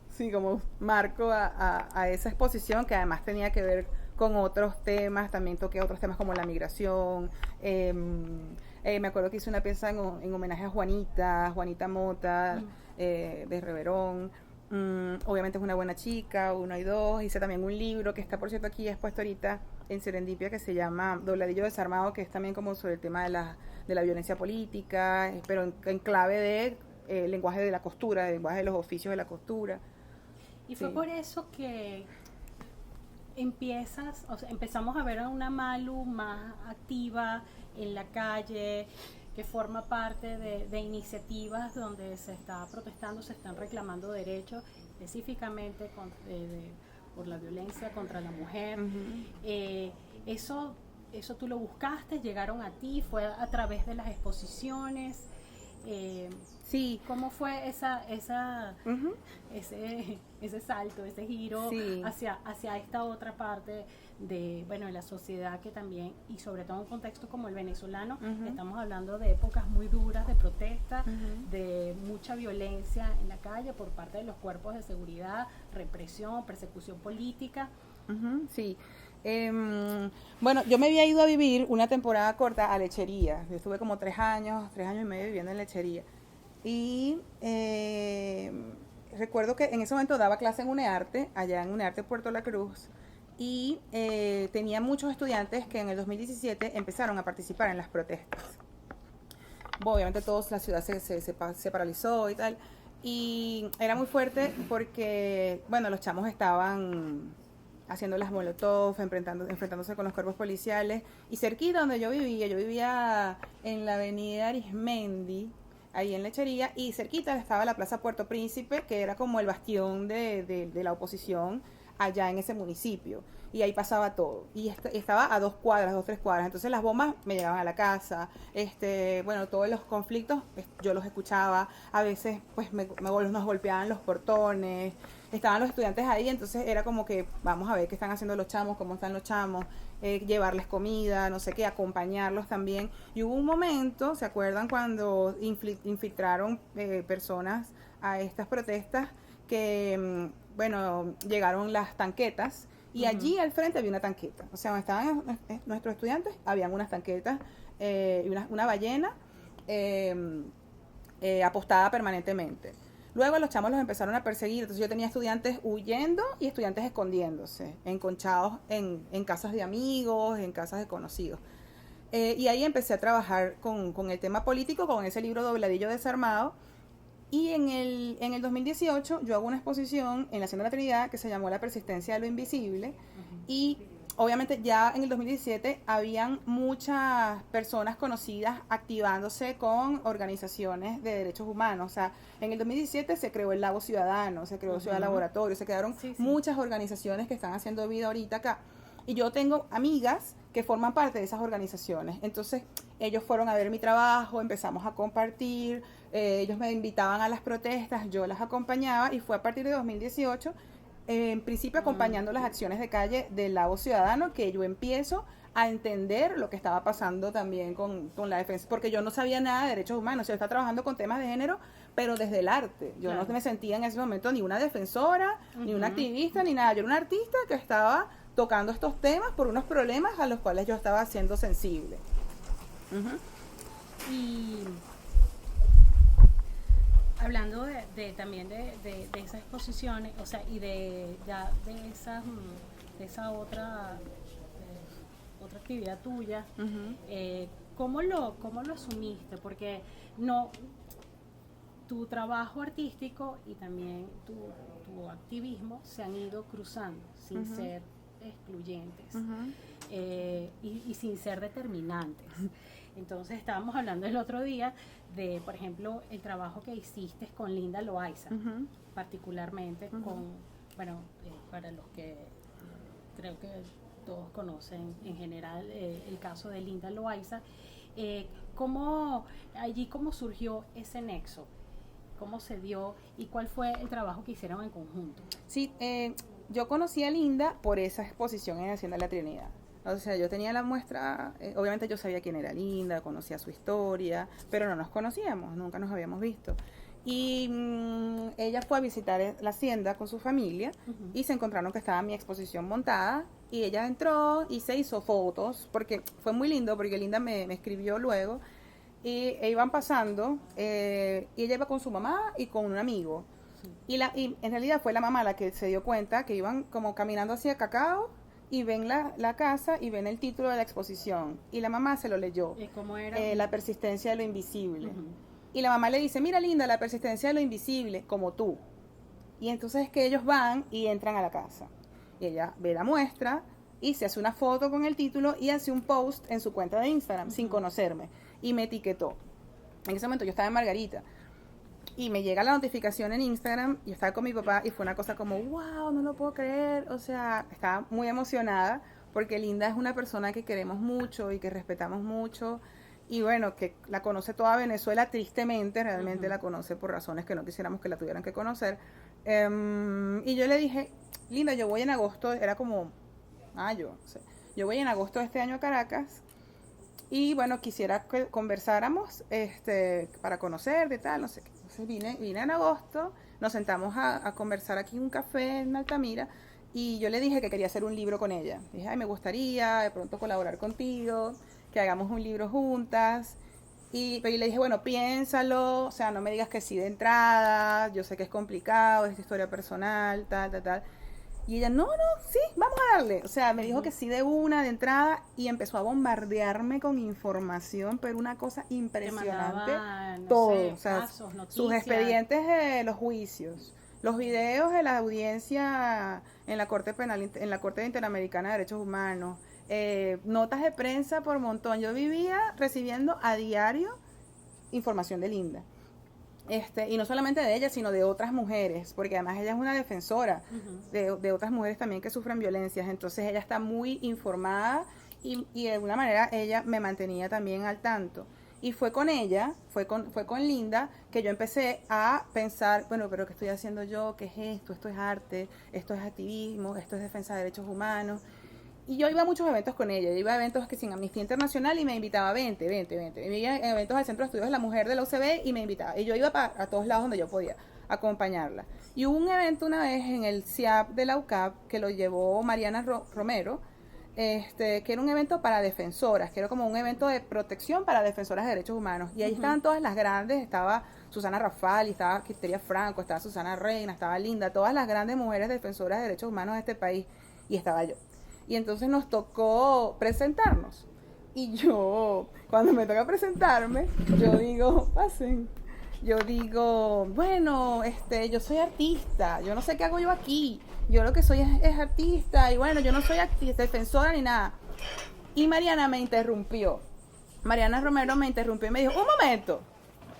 sí, como marco a esa exposición, que además tenía que ver con otros temas. También toqué otros temas como la migración. Me acuerdo que hice una pieza en homenaje a Juanita Mota, de Reverón. Obviamente es una buena chica, 1 y 2. Hice también un libro que está, por cierto, aquí expuesto ahorita en Serendipia, que se llama Dobladillo Desarmado, que es también como sobre el tema de la violencia política, pero en clave de lenguaje de la costura, de lenguaje de los oficios de la costura. Y fue por eso que empezamos a ver a una Malu más activa en la calle, que forma parte de iniciativas donde se está protestando, se están reclamando derechos, específicamente por la violencia contra la mujer. Eso tú lo buscaste, llegaron a ti, fue a través de las exposiciones. Sí. ¿Cómo fue ese salto, ese giro hacia esta otra parte de la sociedad que también, y sobre todo en un contexto como el venezolano, estamos hablando de épocas muy duras de protesta, de mucha violencia en la calle por parte de los cuerpos de seguridad, represión, persecución política? Sí. Yo me había ido a vivir una temporada corta a Lechería. Yo estuve como 3 años y medio viviendo en Lechería. Y recuerdo que en ese momento daba clase en UNEARTE, allá en UNEARTE Puerto La Cruz, y tenía muchos estudiantes que en el 2017 empezaron a participar en las protestas. Obviamente toda la ciudad se paralizó y tal, y era muy fuerte porque, los chamos estaban haciendo las molotov, enfrentándose con los cuerpos policiales, y cerquita donde yo vivía en la avenida Arismendi, ahí en Lechería, y cerquita estaba la Plaza Puerto Príncipe, que era como el bastión de la oposición allá en ese municipio. Y ahí pasaba todo. Y estaba a 2 cuadras, 2, 3 cuadras. Entonces las bombas me llegaban a la casa. Bueno, todos los conflictos yo los escuchaba. A veces pues nos golpeaban los portones. Estaban los estudiantes ahí, entonces era como que vamos a ver qué están haciendo los chamos, cómo están los chamos, llevarles comida, no sé qué, acompañarlos también. Y hubo un momento, ¿se acuerdan cuando infiltraron personas a estas protestas que, bueno, llegaron las tanquetas y allí al frente había una tanqueta? O sea, donde estaban nuestros estudiantes, habían unas tanquetas y una ballena apostada permanentemente. Luego los chamos los empezaron a perseguir, entonces yo tenía estudiantes huyendo y estudiantes escondiéndose, enconchados en casas de amigos, en casas de conocidos. Y ahí empecé a trabajar con el tema político, con ese libro Dobladillo Desarmado. Y en el 2018 yo hago una exposición en la Hacienda de la Trinidad que se llamó La Persistencia de lo Invisible. Y obviamente ya en el 2017 habían muchas personas conocidas activándose con organizaciones de derechos humanos. O sea, en el 2017 se creó el Lago Ciudadano, se creó Ciudad Laboratorio, se crearon muchas organizaciones que están haciendo vida ahorita acá. Y yo tengo amigas que forman parte de esas organizaciones. Entonces, ellos fueron a ver mi trabajo, empezamos a compartir, ellos me invitaban a las protestas, yo las acompañaba y fue a partir de 2018, en principio acompañando las acciones de calle del Lago Ciudadano, que yo empiezo a entender lo que estaba pasando también con la defensa, porque yo no sabía nada de derechos humanos, yo estaba trabajando con temas de género, pero desde el arte. Yo no me sentía en ese momento ni una defensora, ni una activista, ni nada. Yo era una artista que estaba tocando estos temas por unos problemas a los cuales yo estaba siendo sensible. Y hablando también de esas exposiciones, o sea, y de esa otra actividad tuya, ¿cómo lo asumiste? Porque tu trabajo artístico y también tu activismo se han ido cruzando sin ser excluyentes y sin ser determinantes. Entonces estábamos hablando el otro día de, por ejemplo, el trabajo que hiciste con Linda Loaiza, particularmente para los que creo que todos conocen en general el caso de Linda Loaiza, ¿cómo surgió ese nexo? ¿Cómo se dio y cuál fue el trabajo que hicieron en conjunto? Sí, yo conocí a Linda por esa exposición en Hacienda de la Trinidad. O sea, yo tenía la muestra, obviamente yo sabía quién era Linda, conocía su historia, pero no nos conocíamos, nunca nos habíamos visto. Y ella fue a visitar la hacienda con su familia y se encontraron que estaba mi exposición montada y ella entró y se hizo fotos, porque fue muy lindo, porque Linda me escribió luego y iban pasando y ella iba con su mamá y con un amigo. Y en realidad fue la mamá la que se dio cuenta que iban como caminando hacia Cacao y ven la casa y ven el título de la exposición. Y la mamá se lo leyó. ¿Y cómo era? La persistencia de lo invisible. Y la mamá le dice, mira Linda, la persistencia de lo invisible, como tú. Y entonces es que ellos van y entran a la casa. Y ella ve la muestra y se hace una foto con el título y hace un post en su cuenta de Instagram sin conocerme. Y me etiquetó. En ese momento yo estaba en Margarita. Y me llega la notificación en Instagram, y estaba con mi papá y fue una cosa como, wow, no lo puedo creer. O sea, estaba muy emocionada porque Linda es una persona que queremos mucho y que respetamos mucho. Y bueno, que la conoce toda Venezuela, tristemente, realmente la conoce por razones que no quisiéramos que la tuvieran que conocer. Y yo le dije, Linda, yo voy en agosto, era como mayo, o sea, yo voy en agosto de este año a Caracas. Y bueno, quisiera que conversáramos para conocer de tal, no sé qué. Entonces vine en agosto, nos sentamos a conversar aquí en un café en Altamira y yo le dije que quería hacer un libro con ella. Dije, ay, me gustaría de pronto colaborar contigo, que hagamos un libro juntas. Pero yo le dije, bueno, piénsalo, o sea, no me digas que sí de entrada, yo sé que es complicado, es historia personal, tal. Y ella, no, sí, vamos a darle. O sea, me dijo que sí de entrada y empezó a bombardearme con información, pero una cosa impresionante. Todo, o sea, casos, sus expedientes de los juicios, los videos de la audiencia en la Corte Penal, en la Corte Interamericana de Derechos Humanos, notas de prensa por montón. Yo vivía recibiendo a diario información de Linda. Y no solamente de ella, sino de otras mujeres, porque además ella es una defensora de otras mujeres también que sufren violencias. Entonces ella está muy informada y de alguna manera ella me mantenía también al tanto. Y fue con ella, fue con Linda, que yo empecé a pensar, bueno, pero ¿qué estoy haciendo yo? ¿Qué es esto? Esto es arte, esto es activismo, esto es defensa de derechos humanos. Y yo iba a muchos eventos con ella, yo iba a eventos que sin Amnistía Internacional y me invitaba, vente. Me iba a eventos del Centro de Estudios de la Mujer de la UCB y me invitaba. Y yo iba a todos lados donde yo podía acompañarla. Y hubo un evento una vez en el CIAP de la UCAP que lo llevó Mariana Romero, que era un evento para defensoras, que era como un evento de protección para defensoras de derechos humanos. Y ahí estaban todas las grandes, estaba Susana Rafal, estaba Quisteria Franco, estaba Susana Reina, estaba Linda, todas las grandes mujeres defensoras de derechos humanos de este país. Y estaba yo. Y entonces nos tocó presentarnos. Y yo, cuando me toca presentarme, yo digo, pasen. Yo digo, bueno, yo soy artista, yo no sé qué hago yo aquí. Yo lo que soy es artista y bueno, yo no soy activista, defensora ni nada. Y Mariana me interrumpió. Mariana Romero me interrumpió y me dijo, un momento,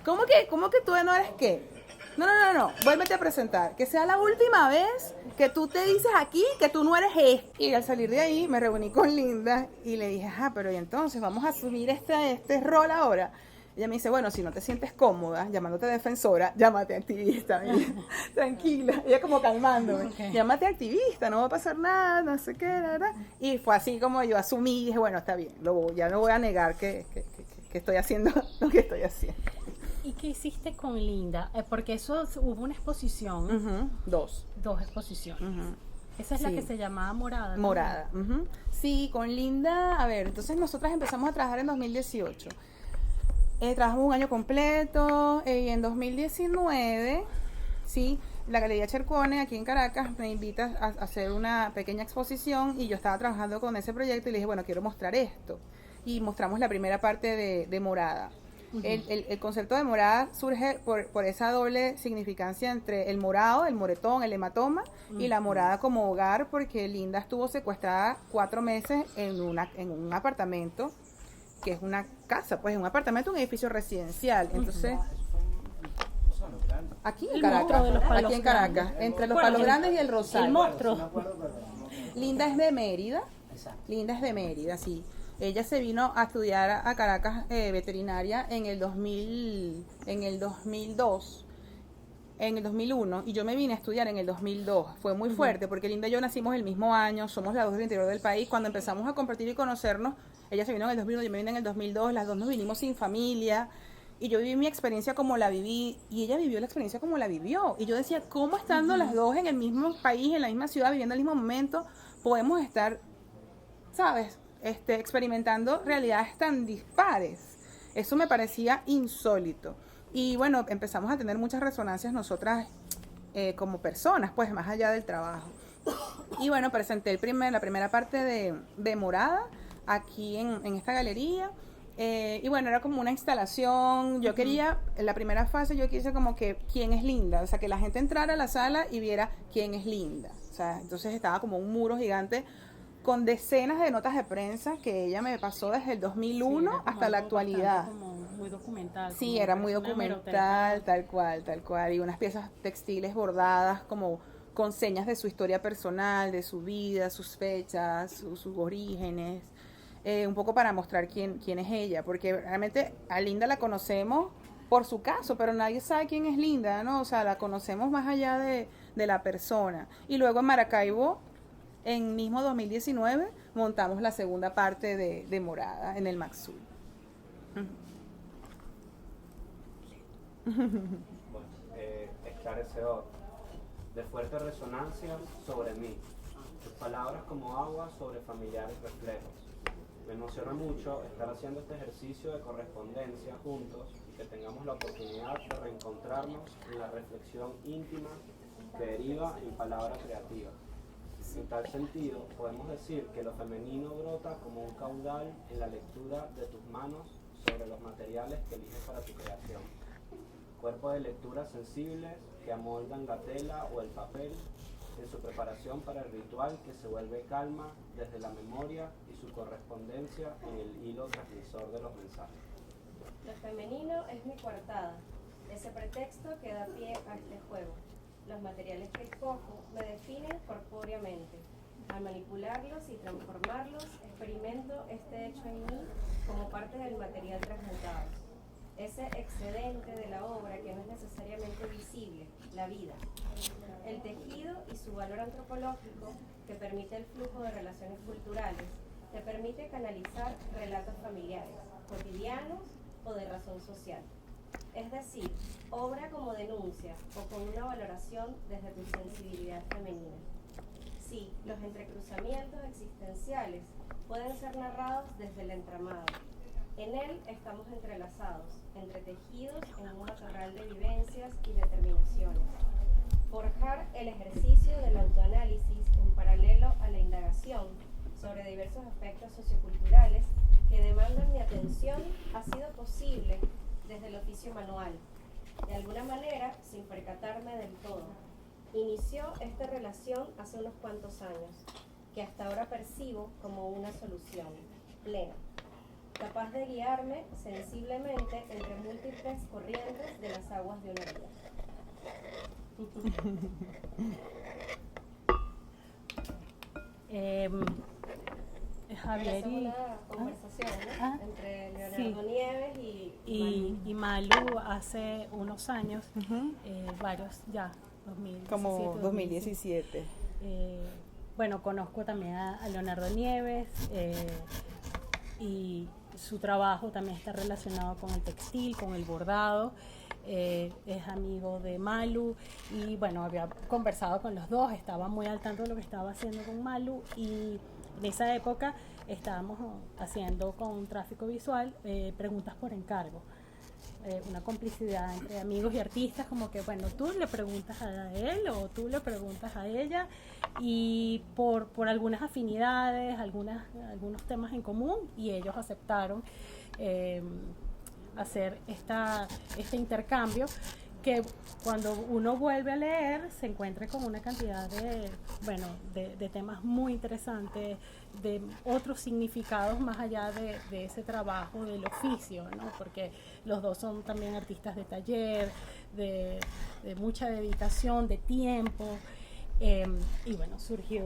¿cómo que tú no eres qué? No, vuélvete a presentar. Que sea la última vez que tú te dices aquí que tú no eres esto. Y al salir de ahí me reuní con Linda y le dije, pero y entonces vamos a asumir este rol ahora. Ella me dice, bueno, si no te sientes cómoda llamándote defensora, llámate activista. Tranquila, ella como calmándome. Okay. Llámate activista, no va a pasar nada, no sé qué, nada. Y fue así como yo asumí y dije, bueno, está bien, ya no voy a negar que estoy haciendo lo que estoy haciendo. ¿Y qué hiciste con Linda? Porque eso hubo una exposición. Dos exposiciones. Esa es la que se llamaba Morada, ¿no? Morada. Sí, con Linda, a ver, entonces nosotras empezamos a trabajar en 2018. Trabajamos un año completo y en 2019, sí, la Galería Chercone aquí en Caracas me invita a hacer una pequeña exposición y yo estaba trabajando con ese proyecto y le dije, bueno, quiero mostrar esto. Y mostramos la primera parte de Morada. El concepto de morada surge por esa doble significancia entre el morado, el moretón, el hematoma, y la morada como hogar, porque Linda estuvo secuestrada 4 meses en un apartamento, que es una casa, pues un apartamento, un edificio residencial. Entonces, aquí en Caracas, entre los Palos Grandes y el Rosal. El monstruo. Linda es de Mérida. Sí. Ella se vino a estudiar a Caracas veterinaria en el 2002, en el 2001, y yo me vine a estudiar en el 2002. Fue muy fuerte porque Linda y yo nacimos el mismo año, somos las dos del interior del país. Cuando empezamos a compartir y conocernos, ella se vino en el 2001, yo me vine en el 2002, las dos nos vinimos sin familia. Y yo viví mi experiencia como la viví y ella vivió la experiencia como la vivió. Y yo decía, ¿cómo estando las dos en el mismo país, en la misma ciudad, viviendo el mismo momento, podemos estar, ¿sabes?, experimentando realidades tan dispares? Eso me parecía insólito. Y bueno, empezamos a tener muchas resonancias nosotras como personas, pues más allá del trabajo. Y bueno, presenté la primera parte de Morada aquí en esta galería. Y bueno, era como una instalación. Yo quería, en la primera fase yo quise como que quién es Linda, o sea, que la gente entrara a la sala y viera quién es Linda. O sea, entonces estaba como un muro gigante con decenas de notas de prensa que ella me pasó desde el 2001 hasta la actualidad. Como muy documental. Sí, era muy documental, tal cual. Y unas piezas textiles bordadas como con señas de su historia personal, de su vida, sus fechas, sus orígenes. Un poco para mostrar quién es ella, porque realmente a Linda la conocemos por su caso, pero nadie sabe quién es Linda, ¿no? O sea, la conocemos más allá de la persona. Y luego en Maracaibo, en mismo 2019, montamos la segunda parte de Morada en el Maxul. Bueno, esclarecedor, de fuerte resonancia sobre mí, tus palabras como agua sobre familiares reflejos. Me emociona mucho estar haciendo este ejercicio de correspondencia juntos y que tengamos la oportunidad de reencontrarnos en la reflexión íntima que deriva en palabra creativa. En tal sentido, podemos decir que lo femenino brota como un caudal en la lectura de tus manos sobre los materiales que eliges para tu creación. Cuerpo de lecturas sensibles que amoldan la tela o el papel en su preparación para el ritual que se vuelve calma desde la memoria y su correspondencia en el hilo transmisor de los mensajes. Lo femenino es mi coartada, Ese pretexto que da pie a este juego. Los materiales que escojo me definen corpóreamente. Al manipularlos y transformarlos, experimento este hecho en mí como parte del material transmutado. Ese excedente de la obra que no es necesariamente visible, la vida. El tejido y su valor antropológico, que permite el flujo de relaciones culturales, te permite canalizar relatos familiares, cotidianos o de razón social. Es decir, obra como denuncia o con una valoración desde tu sensibilidad femenina. Sí, los entrecruzamientos existenciales pueden ser narrados desde el entramado. En él estamos entrelazados, entretejidos en un matorral de vivencias y determinaciones. Forjar el ejercicio del autoanálisis en paralelo a la indagación sobre diversos aspectos socioculturales que demandan mi atención ha sido posible desde el oficio manual, de alguna manera sin percatarme del todo. Inició esta relación hace unos cuantos años, que hasta ahora percibo como una solución plena, capaz de guiarme sensiblemente entre múltiples corrientes de las aguas de una vida. Javier y una conversación, ¿no? Entre Leonardo sí. Nieves y Malu hace unos años, varios ya, 2017. Como 2017. Bueno, conozco también a Leonardo Nieves y su trabajo también está relacionado con el textil, con el bordado. Es amigo de Malu y bueno, había conversado con los dos, estaba muy al tanto de lo que estaba haciendo con Malu y en esa época estábamos haciendo con Tráfico Visual preguntas por encargo, una complicidad entre amigos y artistas, como que bueno, tú le preguntas a él o tú le preguntas a ella y por algunas afinidades, algunos temas en común y ellos aceptaron hacer este intercambio que cuando uno vuelve a leer se encuentra con una cantidad de temas muy interesantes, de otros significados más allá de ese trabajo del oficio, ¿no? Porque los dos son también artistas de taller, de mucha dedicación, de tiempo, y bueno, surgió,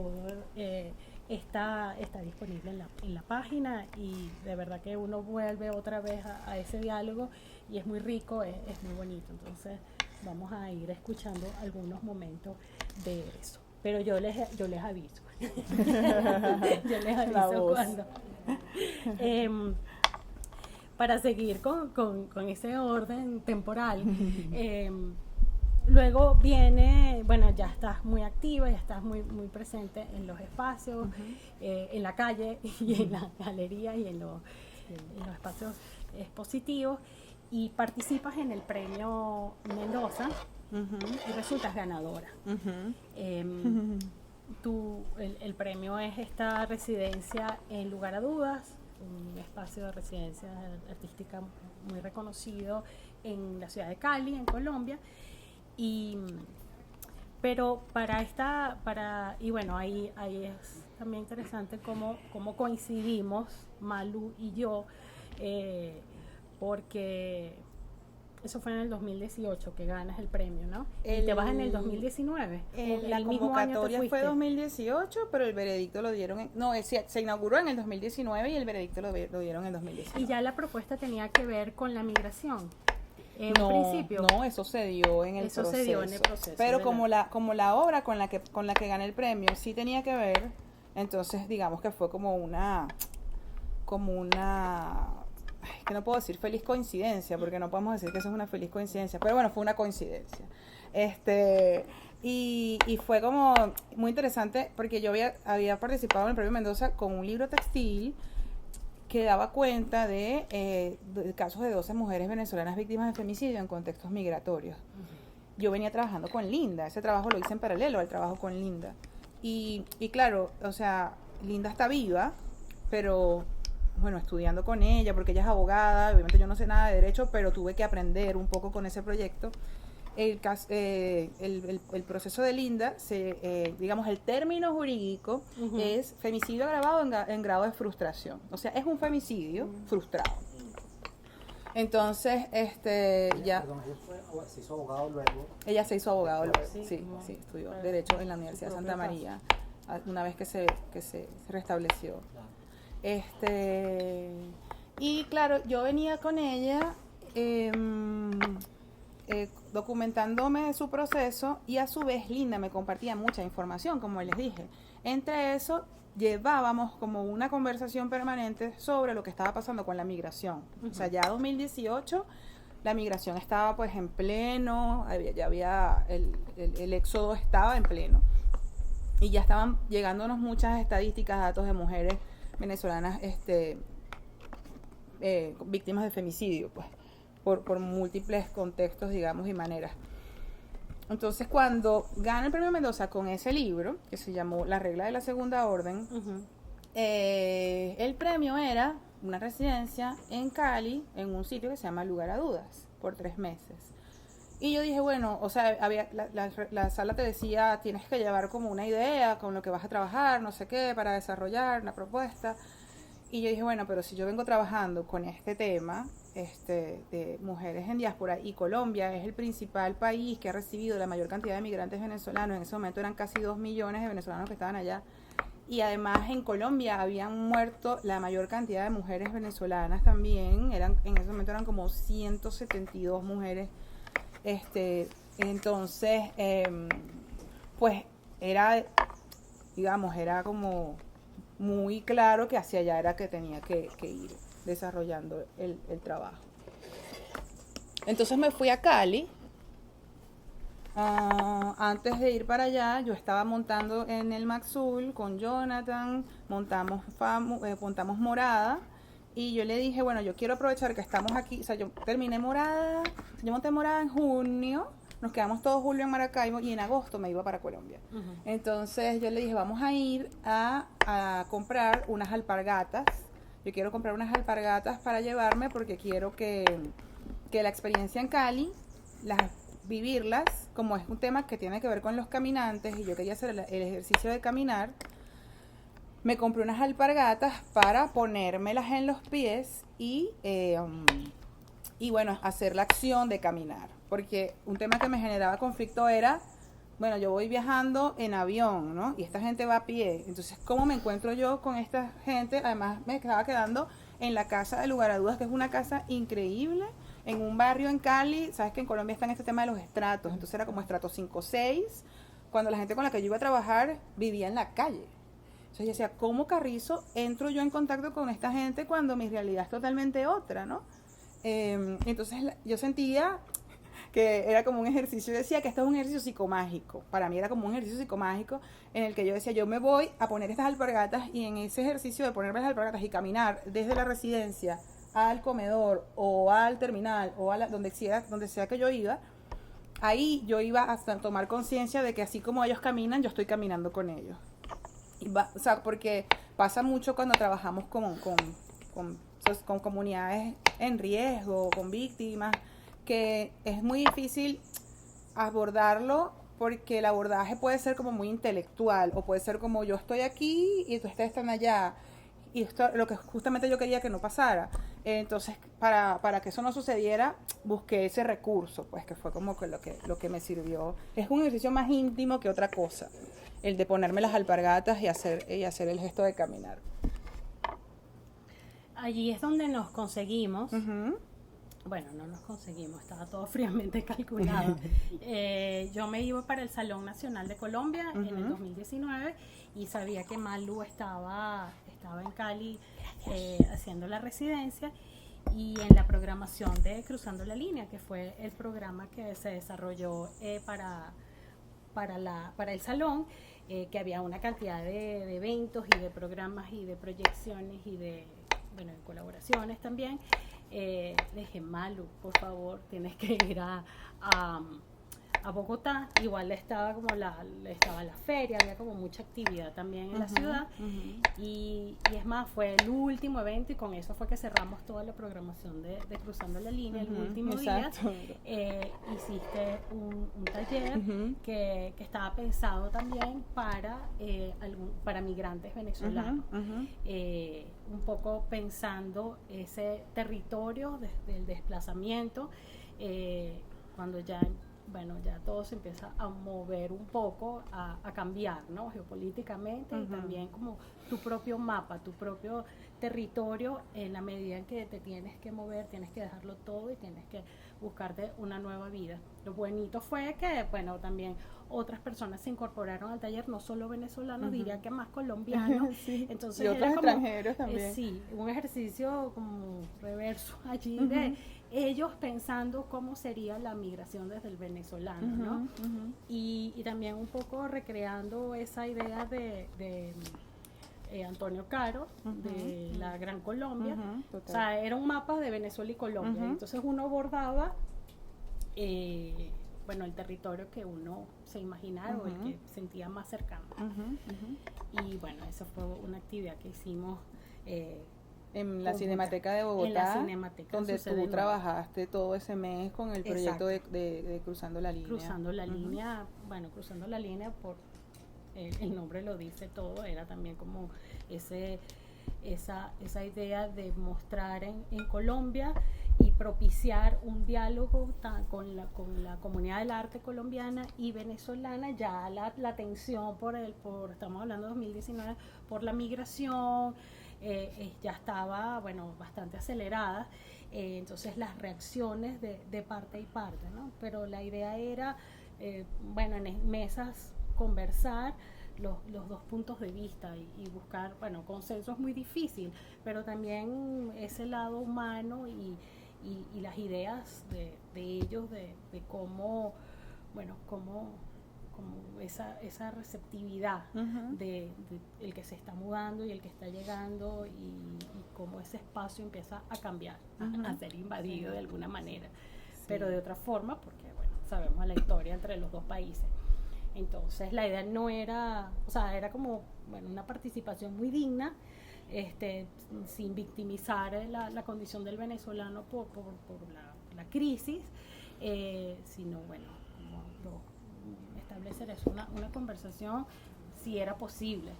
está disponible en la página y de verdad que uno vuelve otra vez a ese diálogo y es muy rico, es muy bonito. Entonces vamos a ir escuchando algunos momentos de eso. Pero yo les aviso. Yo les aviso cuando. Para seguir con ese orden temporal. Luego viene, bueno, ya estás muy activa, ya estás muy presente en los espacios, en la calle y en la galería y en los espacios expositivos y participas en el premio Mendoza y resultas ganadora. El premio es esta residencia en Lugar a Dudas, un espacio de residencia artística muy reconocido en la ciudad de Cali, en Colombia. Pero y bueno, ahí es también interesante cómo coincidimos Malu y yo, porque eso fue en el 2018 que ganas el premio, ¿no? Y te vas en el 2019. La convocatoria fue 2018, pero el veredicto lo dieron se inauguró en el 2019 y el veredicto lo dieron en el 2019. Y ya la propuesta tenía que ver con la migración. En principio. No, eso se dio en el proceso. Pero como la obra con la que gané el premio sí tenía que ver, entonces digamos que fue como una que no puedo decir feliz coincidencia, porque no podemos decir que eso es una feliz coincidencia, pero bueno, fue una coincidencia. Y fue como muy interesante porque yo había participado en el premio Mendoza con un libro textil que daba cuenta de casos de 12 mujeres venezolanas víctimas de femicidio en contextos migratorios. Yo venía trabajando con Linda, ese trabajo lo hice en paralelo al trabajo con Linda. Y claro, o sea, Linda está viva, pero bueno, estudiando con ella, porque ella es abogada, obviamente yo no sé nada de derecho, pero tuve que aprender un poco con ese proyecto. El proceso de Linda, digamos, el término jurídico es femicidio agravado en grado de frustración. O sea, es un femicidio frustrado. Entonces, ya... Perdón, se hizo abogado luego. Ella se hizo abogado luego, Sí, sí, como- sí, estudió Derecho en la Universidad de Santa María, una vez que se restableció. Y claro, yo venía con ella documentándome de su proceso, y a su vez Linda me compartía mucha información, como les dije. Entre eso llevábamos como una conversación permanente sobre lo que estaba pasando con la migración. O sea, ya 2018 la migración estaba pues en pleno, ya había el éxodo estaba en pleno, y ya estaban llegándonos muchas estadísticas, datos de mujeres venezolanas víctimas de femicidio, pues por múltiples contextos, digamos, y maneras. Entonces, cuando gana el Premio Mendoza con ese libro, que se llamó La Regla de la Segunda Orden, el premio era una residencia en Cali, en un sitio que se llama Lugar a Dudas, por 3 meses. Y yo dije, bueno, o sea, la sala te decía, tienes que llevar como una idea con lo que vas a trabajar, no sé qué, para desarrollar una propuesta. Y yo dije, bueno, pero si yo vengo trabajando con este tema de mujeres en diáspora, y Colombia es el principal país que ha recibido la mayor cantidad de migrantes venezolanos, en ese momento eran casi 2 millones de venezolanos que estaban allá, y además en Colombia habían muerto la mayor cantidad de mujeres venezolanas también, en ese momento eran como 172 mujeres, entonces, pues era como muy claro que hacia allá era que tenía que ir desarrollando el trabajo. Entonces me fui a Cali. Antes de ir para allá, yo estaba montando en el Maxul con Jonathan, montamos Morada, y yo le dije, bueno, yo quiero aprovechar que estamos aquí, o sea, yo monté Morada en junio, nos quedamos todo julio en Maracaibo, y en agosto me iba para Colombia. Entonces yo le dije, vamos a ir a comprar unas alpargatas. Yo quiero comprar unas alpargatas para llevarme, porque quiero que la experiencia en Cali, vivirlas, como es un tema que tiene que ver con los caminantes, y yo quería hacer el ejercicio de caminar, me compré unas alpargatas para ponérmelas en los pies y bueno, hacer la acción de caminar. Porque un tema que me generaba conflicto era, bueno, yo voy viajando en avión, ¿no? Y esta gente va a pie. Entonces, ¿cómo me encuentro yo con esta gente? Además, me estaba quedando en la casa de Lugar a Dudas, que es una casa increíble, en un barrio en Cali. Sabes que en Colombia está en este tema de los estratos. Entonces era como estrato 5, 6. Cuando la gente con la que yo iba a trabajar vivía en la calle. Entonces yo decía, ¿cómo carrizo entro yo en contacto con esta gente cuando mi realidad es totalmente otra, ¿no? Entonces yo sentía que era como un ejercicio, yo decía que esto es un ejercicio psicomágico, para mí era como un ejercicio psicomágico en el que yo decía, yo me voy a poner estas alpargatas, y en ese ejercicio de ponerme las alpargatas y caminar desde la residencia al comedor o al terminal o a donde sea que yo iba, ahí yo iba a tomar conciencia de que así como ellos caminan, yo estoy caminando con ellos. O sea, porque pasa mucho cuando trabajamos con comunidades en riesgo, con víctimas, que es muy difícil abordarlo, porque el abordaje puede ser como muy intelectual, o puede ser como yo estoy aquí y ustedes están allá, y esto lo que justamente yo quería que no pasara. Entonces, para que eso no sucediera, busqué ese recurso, pues, que fue como que lo que me sirvió. Es un ejercicio más íntimo que otra cosa, el de ponerme las alpargatas y hacer el gesto de caminar. Allí es donde nos conseguimos. Uh-huh. Bueno, no nos conseguimos, estaba todo fríamente calculado. Yo me iba para el Salón Nacional de Colombia en el 2019, y sabía que Malu estaba en Cali haciendo la residencia, y en la programación de Cruzando la Línea, que fue el programa que se desarrolló para el salón, que había una cantidad de eventos y de programas y de proyecciones y de colaboraciones también. Le dije, Malu, por favor, tienes que ir a a Bogotá, igual estaba como estaba la feria, había como mucha actividad también en la ciudad, y es más, fue el último evento y con eso fue que cerramos toda la programación de Cruzando la Línea. El último día hiciste un taller que estaba pensado también para migrantes venezolanos, un poco pensando ese territorio del desplazamiento, cuando ya todo se empieza a mover un poco, a cambiar, ¿no? Geopolíticamente, y también como tu propio mapa, tu propio territorio, en la medida en que te tienes que mover, tienes que dejarlo todo y tienes que buscarte una nueva vida. Lo bonito fue que, también otras personas se incorporaron al taller, no solo venezolanos, diría que más colombianos. Sí. Entonces, y otros extranjeros también. Sí, un ejercicio como reverso allí de ellos pensando cómo sería la migración desde el venezolano, ¿no? Y también un poco recreando esa idea de Antonio Caro, de la Gran Colombia. O sea, era un mapa de Venezuela y Colombia. Entonces uno bordaba el territorio que uno se imaginaba o el que sentía más cercano. Y esa fue una actividad que hicimos en la Cinemateca de Bogotá, donde tú trabajaste todo ese mes con el proyecto de Cruzando la Línea. Cruzando la Línea, Cruzando la Línea, por el nombre lo dice todo, era también como esa idea de mostrar en Colombia y propiciar un diálogo con la comunidad del arte colombiana y venezolana. Ya la tensión estamos hablando de 2019, por la migración, ya estaba, bastante acelerada, entonces las reacciones de parte y parte, ¿no? Pero la idea era, en mesas conversar los dos puntos de vista y buscar, consenso es muy difícil, pero también ese lado humano y las ideas de ellos, de cómo, como esa receptividad de el que se está mudando y el que está llegando, y cómo ese espacio empieza a cambiar, a ser invadido de alguna manera, pero de otra forma, porque sabemos la historia entre los dos países. Entonces la idea no era, era como una participación muy digna, sin victimizar la condición del venezolano por la crisis, sino como establecer eso, una conversación, si era posible.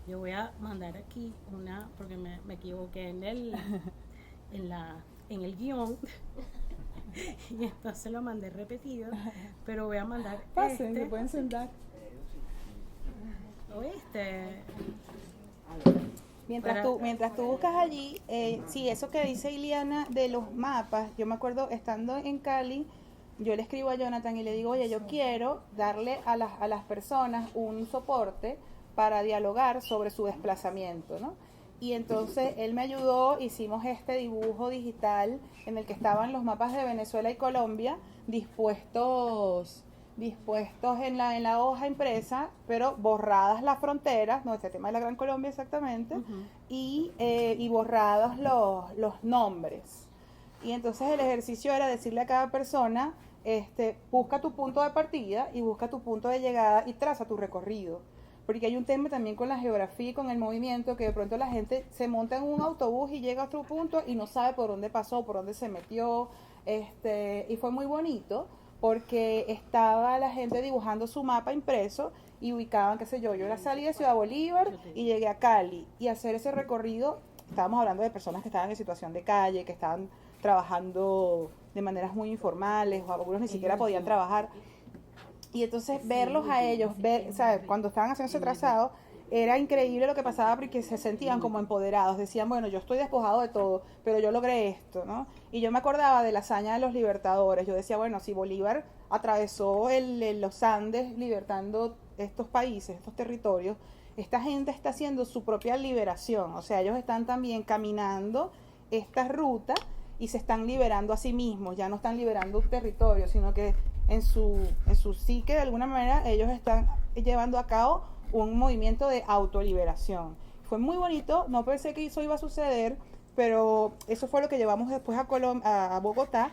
Yo voy a mandar aquí porque me equivoqué en el guión y entonces lo mandé repetido, pero voy a mandar Pasen, se pueden sentar. Mientras tú buscas allí, sí, eso que dice Iliana de los mapas, yo me acuerdo estando en Cali, yo le escribo a Jonathan y le digo, oye, yo quiero darle a las personas un soporte para dialogar sobre su desplazamiento, ¿no? Y entonces él me ayudó, hicimos este dibujo digital en el que estaban los mapas de Venezuela y Colombia dispuestos en la hoja impresa, pero borradas las fronteras, no, este tema de la Gran Colombia exactamente, y borrados los nombres. Y entonces el ejercicio era decirle a cada persona, busca tu punto de partida y busca tu punto de llegada y traza tu recorrido. Porque hay un tema también con la geografía y con el movimiento, que de pronto la gente se monta en un autobús y llega a otro punto y no sabe por dónde pasó, por dónde se metió, y fue muy bonito porque estaba la gente dibujando su mapa impreso y ubicaban, qué sé yo salí de Ciudad Bolívar y llegué a Cali, y hacer ese recorrido, estábamos hablando de personas que estaban en situación de calle, que estaban trabajando de maneras muy informales, o algunos ni siquiera podían trabajar. Y entonces verlos a ellos, ¿sabes? Cuando estaban haciendo ese trazado, era increíble lo que pasaba, porque se sentían como empoderados. Decían, yo estoy despojado de todo, pero yo logré esto, ¿no? Y yo me acordaba de la hazaña de los libertadores. Yo decía, si Bolívar atravesó los Andes libertando estos países, estos territorios, esta gente está haciendo su propia liberación. O sea, ellos están también caminando esta ruta y se están liberando a sí mismos. Ya no están liberando un territorio, sino que en su psique, de alguna manera, ellos están llevando a cabo un movimiento de autoliberación. Fue muy bonito, no pensé que eso iba a suceder. pero eso fue lo que llevamos después a Bogotá.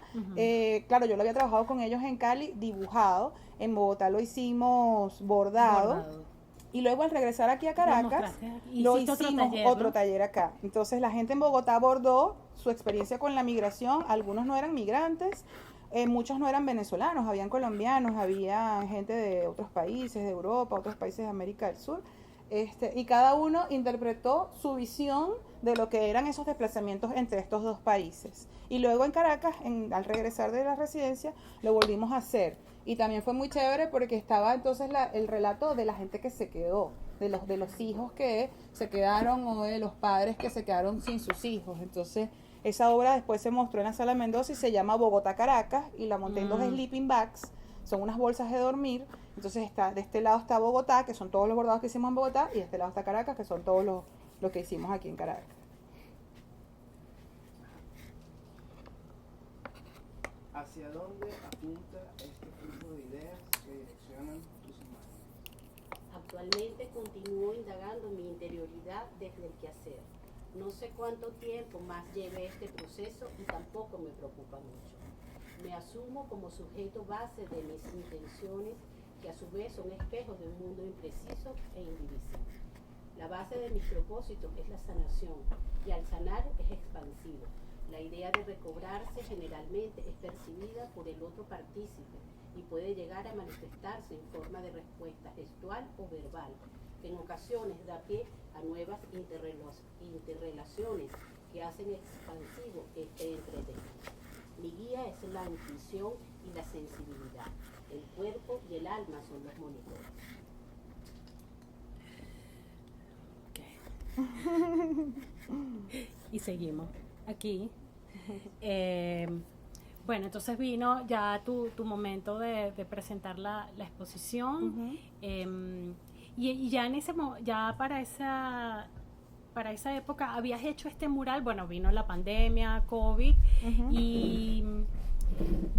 Claro, yo lo había trabajado con ellos en Cali, dibujado. En Bogotá lo hicimos bordado. Y luego al regresar aquí a Caracas, lo hicimos otro taller acá. Entonces la gente en Bogotá bordó su experiencia con la migración. Algunos no eran migrantes, muchos no eran venezolanos, habían colombianos, había gente de otros países, de Europa, otros países de América del Sur. Y cada uno interpretó su visión de lo que eran esos desplazamientos entre estos dos países. Y luego en Caracas, al regresar de la residencia, lo volvimos a hacer. Y también fue muy chévere porque estaba entonces el relato de la gente que se quedó, de los hijos que se quedaron o de los padres que se quedaron sin sus hijos. Entonces esa obra después se mostró en la Sala Mendoza y se llama Bogotá Caracas, y la monté en dos sleeping bags, son unas bolsas de dormir. Entonces de este lado está Bogotá, que son todos los bordados que hicimos en Bogotá, y de este lado está Caracas, que son todos los que hicimos aquí en Caracas. ¿Hacia dónde apunta este flujo de ideas que direccionan tus imágenes? Actualmente continúo indagando mi interioridad desde el quehacer. No sé cuánto tiempo más lleve este proceso y tampoco me preocupa mucho. Me asumo como sujeto base de mis intenciones, que a su vez son espejos de un mundo impreciso e indivisible. La base de mis propósitos es la sanación, y al sanar es expansivo. La idea de recobrarse generalmente es percibida por el otro partícipe y puede llegar a manifestarse en forma de respuesta gestual o verbal, que en ocasiones da pie a nuevas interrelaciones que hacen expansivo este entretenimiento. Mi guía es la intuición y la sensibilidad. El cuerpo y el alma son los monitores. Y seguimos aquí. Bueno, entonces vino ya tu momento de presentar la exposición. Y ya ya para esa época habías hecho este mural. Bueno, vino la pandemia, COVID, y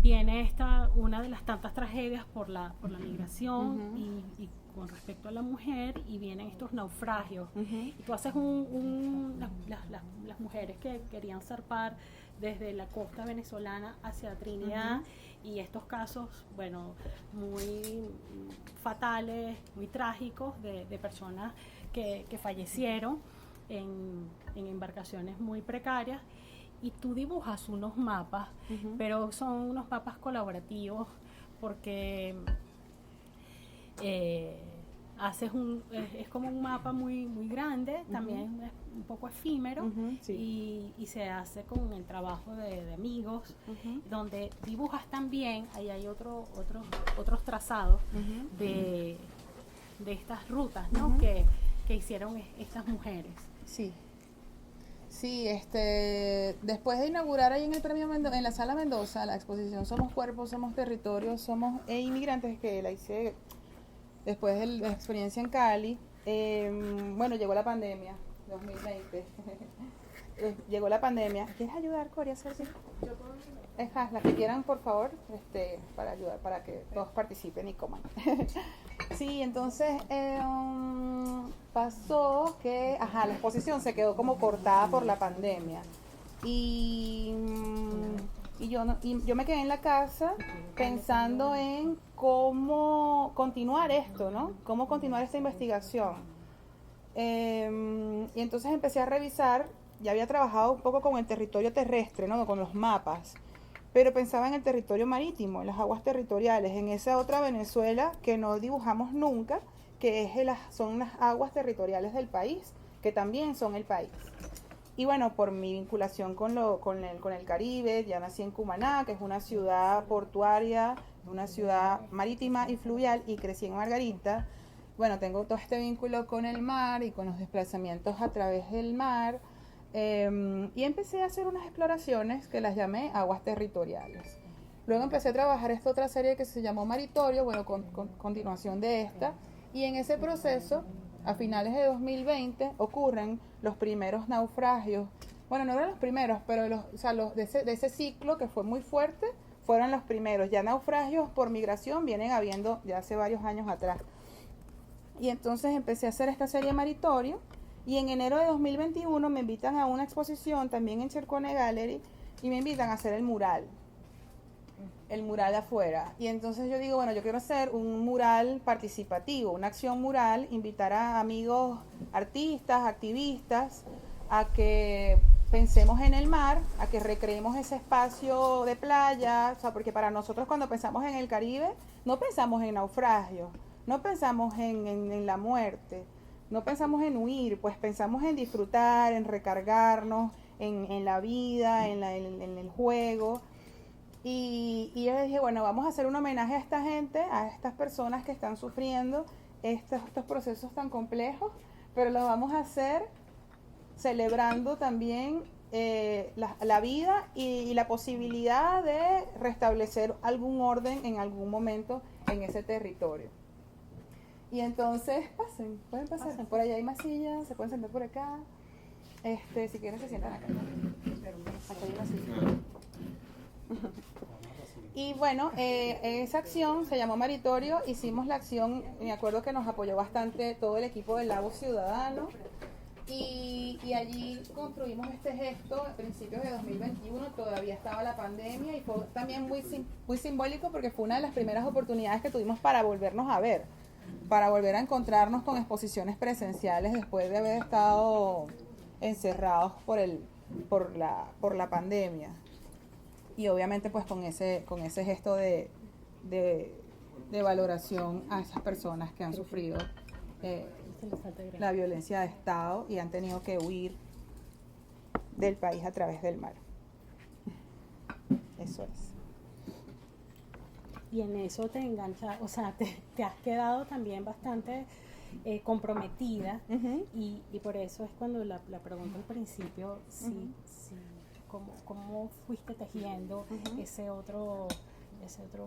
viene una de las tantas tragedias por la migración y con respecto a la mujer, y vienen estos naufragios. Y tú haces las mujeres que querían zarpar desde la costa venezolana hacia Trinidad, y estos casos, bueno, muy fatales, muy trágicos de personas que fallecieron en embarcaciones muy precarias. Y tú dibujas unos mapas, pero son unos mapas colaborativos, porque haces es como un mapa muy grande, también es un poco efímero, sí. y se hace con el trabajo de amigos, donde dibujas también. Ahí hay otros trazados de estas rutas, ¿no? que hicieron estas mujeres. Sí. Sí, después de inaugurar ahí en el Premio en la Sala Mendoza, la exposición Somos Cuerpos, Somos Territorios, Somos Inmigrantes, que la hice después de la experiencia en Cali. Bueno, llegó la pandemia, 2020. Llegó la pandemia. ¿Quieres ayudar, Cory, a hacer así? Yo puedo ayudar. Las que quieran, por favor, para ayudar, para que todos participen y coman. Sí, entonces pasó que la exposición se quedó como cortada por la pandemia, y yo me quedé en la casa pensando en cómo continuar esto, ¿no? Cómo continuar esta investigación. Y entonces empecé a revisar. Ya había trabajado un poco con el territorio terrestre, ¿no? Con los mapas, pero pensaba en el territorio marítimo, en las aguas territoriales, en esa otra Venezuela que no dibujamos nunca, que son las aguas territoriales del país, que también son el país. Y bueno, por mi vinculación con el Caribe, ya nací en Cumaná, que es una ciudad portuaria, una ciudad marítima y fluvial, y crecí en Margarita. Bueno, tengo todo este vínculo con el mar y con los desplazamientos a través del mar. Y empecé a hacer unas exploraciones que las llamé aguas territoriales. Luego empecé a trabajar esta otra serie que se llamó Maritorio, bueno, con continuación de esta, y en ese proceso, a finales de 2020, ocurren los primeros naufragios. Bueno, no eran los primeros, pero de ese ciclo que fue muy fuerte, fueron los primeros. Ya naufragios por migración vienen habiendo ya hace varios años atrás. Y entonces empecé a hacer esta serie Maritorio, Y en enero de 2021 me invitan a una exposición también en Chercone Gallery y me invitan a hacer el mural afuera. Y entonces yo digo, bueno, yo quiero hacer un mural participativo, una acción mural, invitar a amigos artistas, activistas, a que pensemos en el mar, a que recreemos ese espacio de playa, o sea, porque para nosotros cuando pensamos en el Caribe, no pensamos en naufragio, no pensamos en la muerte, no pensamos en huir, pues pensamos en disfrutar, en recargarnos, en la vida, en el juego. Y yo dije, bueno, vamos a hacer un homenaje a esta gente, a estas personas que están sufriendo estos procesos tan complejos, pero lo vamos a hacer celebrando también la vida y la posibilidad de restablecer algún orden en algún momento en ese territorio. Y entonces, pueden pasar. Por allá hay más sillas, se pueden sentar por acá. Si quieren se sientan acá. Acá hay una silla. Y bueno, esa acción se llamó Maritorio. Hicimos la acción, me acuerdo que nos apoyó bastante todo el equipo del Lago Ciudadano. Y allí construimos este gesto a principios de 2021, todavía estaba la pandemia y fue también muy simbólico porque fue una de las primeras oportunidades que tuvimos para volvernos a ver, para volver a encontrarnos con exposiciones presenciales después de haber estado encerrados por la pandemia. Y obviamente pues con ese gesto de valoración a esas personas que han sufrido la violencia de Estado y han tenido que huir del país a través del mar. Eso es. Y en eso te engancha, o sea, te has quedado también bastante comprometida. Uh-huh. Y por eso es cuando la pregunta al principio, cómo fuiste tejiendo uh-huh. ese otro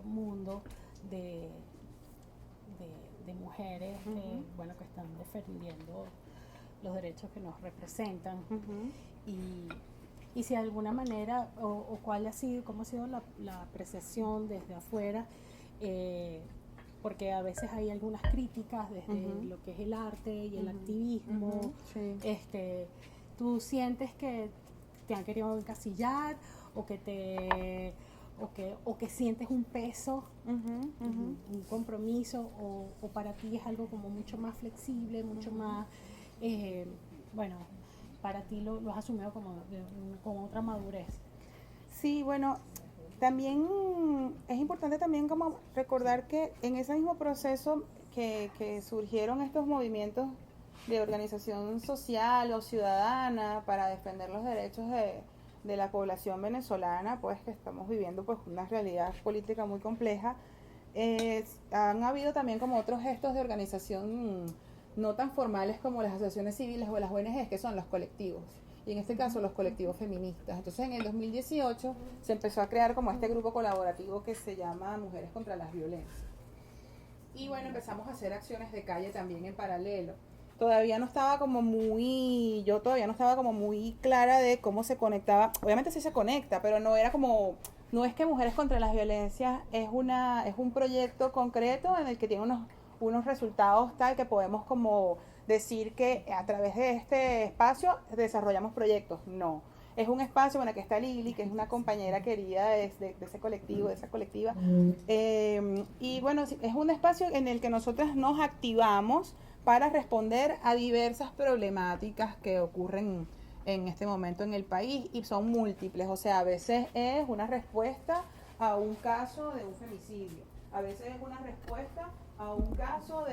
mundo de mujeres uh-huh. que están defendiendo los derechos que nos representan. Uh-huh. Y si de alguna manera, o cómo ha sido la apreciación desde afuera, porque a veces hay algunas críticas desde uh-huh. lo que es el arte y el uh-huh. activismo. Uh-huh. Sí. ¿Tú sientes que te han querido encasillar o que sientes un peso, uh-huh. Uh-huh. un compromiso, o para ti es algo como mucho más flexible, mucho uh-huh. más, para ti lo has asumido con otra madurez? Sí, bueno, también es importante también como recordar que en ese mismo proceso que surgieron estos movimientos de organización social o ciudadana para defender los derechos de la población venezolana, pues que estamos viviendo pues una realidad política muy compleja. Han habido también como otros gestos de organización no tan formales como las asociaciones civiles o las ONGs, que son los colectivos, y en este caso los colectivos feministas. Entonces en el 2018 se empezó a crear como este grupo colaborativo que se llama Mujeres contra las Violencias. Y bueno, empezamos a hacer acciones de calle también en paralelo. Yo todavía no estaba como muy clara de cómo se conectaba. Obviamente sí se conecta, pero no es que Mujeres contra las Violencias es un proyecto concreto en el que tiene unos resultados tal que podemos como decir que a través de este espacio desarrollamos proyectos. No, es un espacio en el que está Lili, que es una compañera querida de ese colectivo, de esa colectiva, y bueno, es un espacio en el que nosotras nos activamos para responder a diversas problemáticas que ocurren en este momento en el país, y son múltiples. O sea, a veces es una respuesta a un caso de un femicidio, a veces es una respuesta a un caso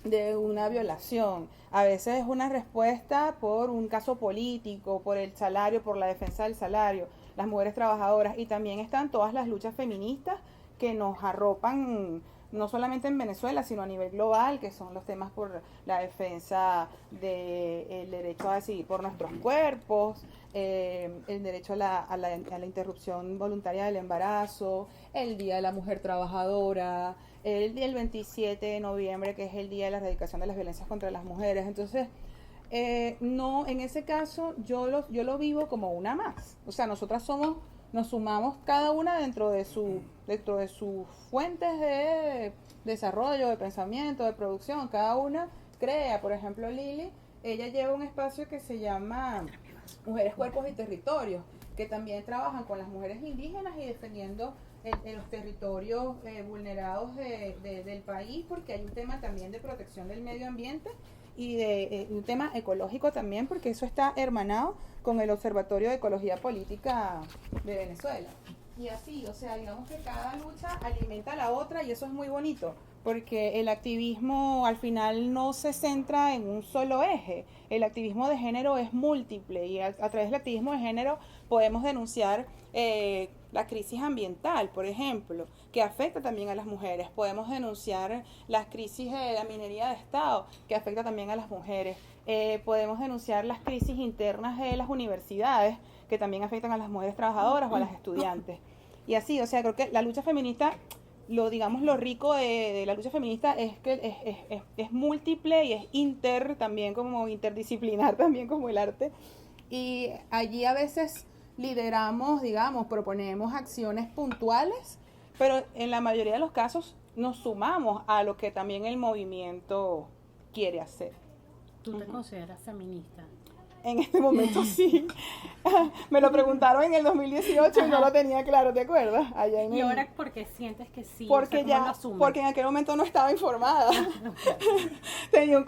de una violación, a veces es una respuesta por un caso político, por el salario, por la defensa del salario, las mujeres trabajadoras, y también están todas las luchas feministas que nos arropan no solamente en Venezuela, sino a nivel global, que son los temas por la defensa del derecho a decidir por nuestros cuerpos, el derecho a la interrupción voluntaria del embarazo, el Día de la Mujer Trabajadora, el 27 de noviembre, que es el Día de la Erradicación de las Violencias contra las Mujeres. Entonces, no, en ese caso yo lo vivo como una más. O sea, nosotras nos sumamos cada una dentro de sus fuentes de desarrollo, de pensamiento, de producción. Cada una crea. Por ejemplo, Lili, ella lleva un espacio que se llama Mujeres, Cuerpos y Territorios, que también trabajan con las mujeres indígenas y defendiendo en los territorios vulnerados del país, porque hay un tema también de protección del medio ambiente y de un tema ecológico también, porque eso está hermanado con el Observatorio de Ecología Política de Venezuela. Y así, o sea, digamos que cada lucha alimenta a la otra y eso es muy bonito, porque el activismo al final no se centra en un solo eje. El activismo de género es múltiple y a través del activismo de género podemos denunciar la crisis ambiental, por ejemplo, que afecta también a las mujeres. Podemos denunciar las crisis de la minería de Estado, que afecta también a las mujeres. Podemos denunciar las crisis internas de las universidades, que también afectan a las mujeres trabajadoras o a las estudiantes. Y así, o sea, creo que la lucha feminista, lo rico de la lucha feminista es que es múltiple y es también como interdisciplinar también como el arte. Y allí a veces lideramos, digamos, proponemos acciones puntuales, pero en la mayoría de los casos nos sumamos a lo que también el movimiento quiere hacer. ¿Tú te consideras feminista? En este momento sí. Me lo preguntaron en el 2018 y no lo tenía claro, ¿te acuerdas? Allá en ¿Y ahora por qué sientes que sí? Porque o sea, ¿cómo lo asumes? porque en aquel momento no estaba informada. tenía un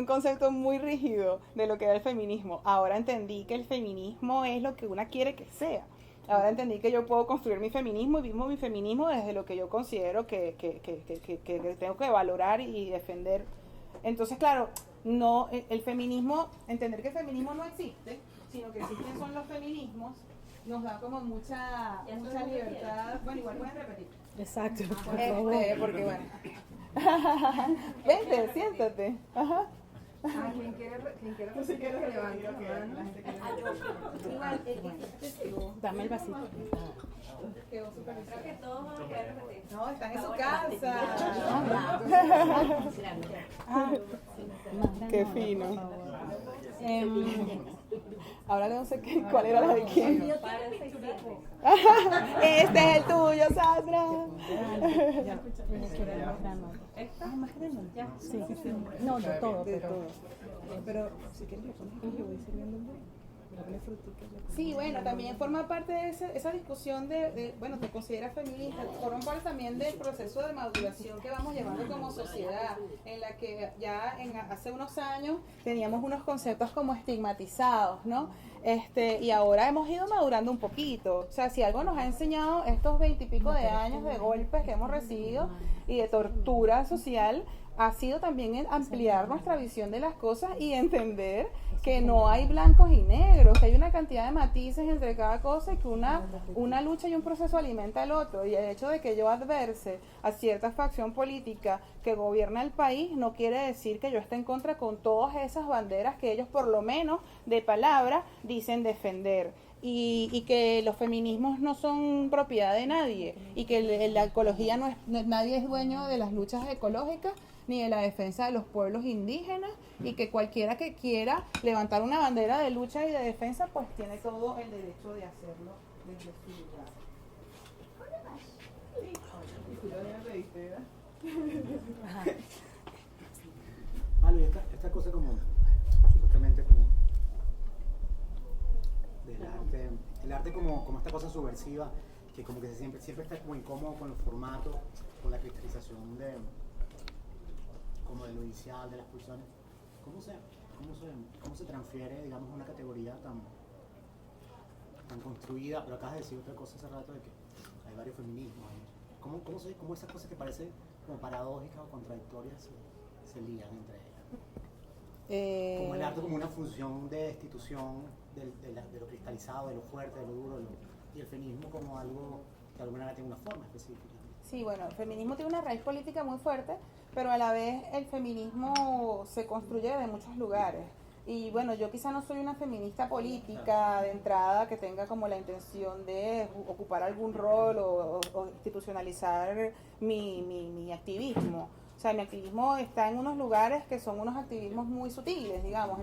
concepto muy rígido de lo que era el feminismo. Ahora entendí que el feminismo es lo que una quiere que sea. Ahora entendí que yo puedo construir mi feminismo y vivo mi feminismo desde lo que yo considero que tengo que valorar y defender. Entonces, claro, no el feminismo, entender que el feminismo no existe, sino que existen son los feminismos, nos da como mucha libertad. Bueno, igual pueden repetir. Exacto. Porque bueno. Vente, siéntate. Ajá. ¿Quién quiere que levante la mano? Dame el vasito. Quedó súper bien. Creo que todos van a querer repetir. No, están en su casa. Qué fino. Ahora no sé cuál era la de quién. Este es el tuyo, Sandra. ¿Esta? ¿Más grande? Sí. No, de todo, pero si quieres le pones aquí, yo voy sirviendo un poco. Sí, bueno, también forma parte de esa discusión bueno, te consideras feminista, forma parte también del proceso de maduración que vamos llevando como sociedad, en la que ya hace unos años teníamos unos conceptos como estigmatizados, ¿no? Y ahora hemos ido madurando un poquito. O sea, si algo nos ha enseñado estos 20 y pico de años de golpes que hemos recibido y de tortura social, ha sido también ampliar nuestra visión de las cosas y entender que no hay blancos y negros, que hay una cantidad de matices entre cada cosa y que una lucha y un proceso alimenta al otro. Y el hecho de que yo adverse a cierta facción política que gobierna el país no quiere decir que yo esté en contra con todas esas banderas que ellos por lo menos de palabra dicen defender. Y que los feminismos no son propiedad de nadie y que la ecología nadie es dueño de las luchas ecológicas ni de la defensa de los pueblos indígenas y que cualquiera que quiera levantar una bandera de lucha y de defensa pues tiene todo el derecho de hacerlo desde su lugar. Vale, esta cosa como supuestamente como del arte, el arte como esta cosa subversiva que como que siempre está como incómodo con el formato, con la cristalización como de lo inicial, de las pulsiones. ¿Cómo se transfiere, digamos, una categoría tan construida? Pero acabas de decir otra cosa hace rato de que hay varios feminismos. ¿Cómo esas cosas que parecen como paradójicas o contradictorias se ligan entre ellas? Como el arte como una función de destitución de lo cristalizado, de lo fuerte, de lo duro, y el feminismo como algo que de alguna manera tiene una forma específica. Sí, bueno, el feminismo tiene una raíz política muy fuerte, pero a la vez el feminismo se construye de muchos lugares. Y bueno, yo quizá no soy una feminista política de entrada que tenga como la intención de ocupar algún rol o institucionalizar mi activismo. O sea, mi activismo está en unos lugares que son unos activismos muy sutiles, digamos,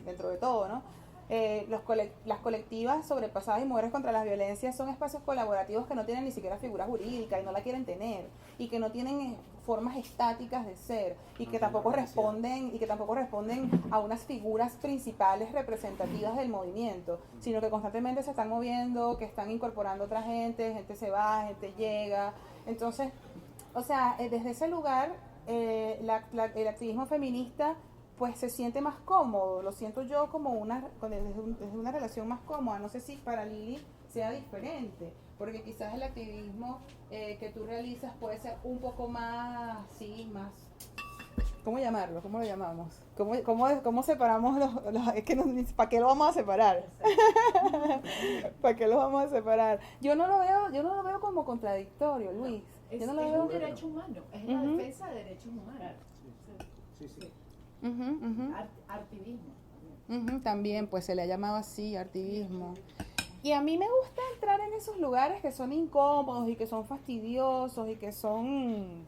dentro de todo, ¿no? Las colectivas sobrepasadas y mujeres contra las violencias son espacios colaborativos que no tienen ni siquiera figura jurídica y no la quieren tener, y que no tienen formas estáticas de ser, y que tampoco responden a unas figuras principales representativas del movimiento, sino que constantemente se están moviendo, que están incorporando otra gente se va, gente llega. Entonces, o sea, desde ese lugar el activismo feminista pues se siente más cómodo, lo siento yo como desde una relación más cómoda. No sé si para Lili sea diferente, porque quizás el activismo que tú realizas puede ser un poco más, sí, más, ¿cómo llamarlo? ¿Cómo lo llamamos? ¿Cómo separamos es que ¿para qué lo vamos a separar? ¿Para qué lo vamos a separar? Yo no lo veo como contradictorio, Luis. Es, yo no lo es veo. un derecho humano, es la defensa de derechos humanos. Sí. Artivismo. También, pues se le ha llamado así, activismo. Y a mí me gusta entrar en esos lugares que son incómodos y que son fastidiosos y que son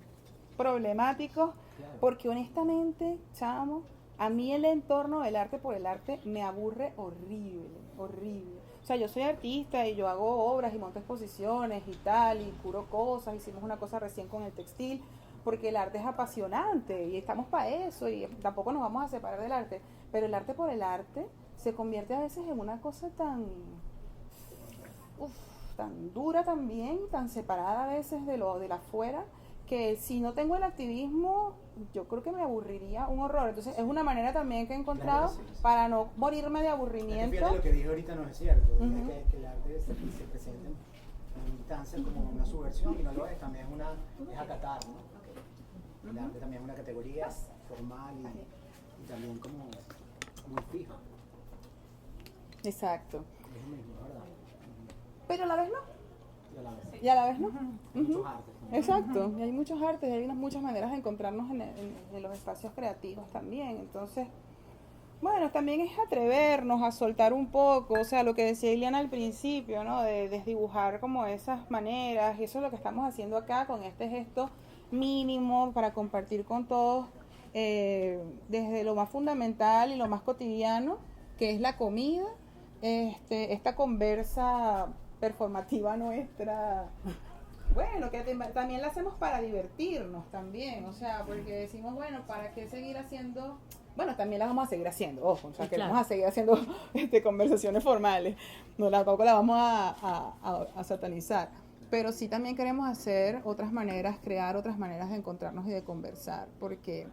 problemáticos, porque honestamente, chamo, a mí el entorno del arte por el arte me aburre horrible. O sea, yo soy artista y yo hago obras y monto exposiciones y tal, y curo cosas, hicimos una cosa recién con el textil, porque el arte es apasionante y estamos para eso y tampoco nos vamos a separar del arte, pero el arte por el arte se convierte a veces en una cosa tan dura también, tan separada a veces de la afuera, que si no tengo el activismo yo creo que me aburriría un horror. Entonces es una manera también que he encontrado para no morirme de aburrimiento. Fíjate, lo que dije ahorita no es cierto, que el arte se presenta en instancias como una subversión, y no lo es, también es acatar, ¿no? El arte también es una categoría formal y también como muy fija. Exacto. Es lo mismo, ¿verdad? Pero a la vez no. Y Y a la vez no. muchos artes, ¿no? Exacto. Y hay muchos artes, y hay muchas maneras de encontrarnos en los espacios creativos también. Entonces, bueno, también es atrevernos a soltar un poco, o sea, lo que decía Ileana al principio, ¿no? De desdibujar como esas maneras, y eso es lo que estamos haciendo acá con este gesto mínimo para compartir con todos, desde lo más fundamental y lo más cotidiano, que es la comida, esta conversa performativa nuestra, bueno, que también la hacemos para divertirnos también, o sea, porque decimos, bueno, ¿para qué seguir haciendo? Bueno, también la vamos a seguir haciendo, ojo, o sea, que Claro. vamos a seguir haciendo conversaciones formales, no tampoco la vamos a satanizar, pero sí también queremos hacer otras maneras, crear otras maneras de encontrarnos y de conversar, porque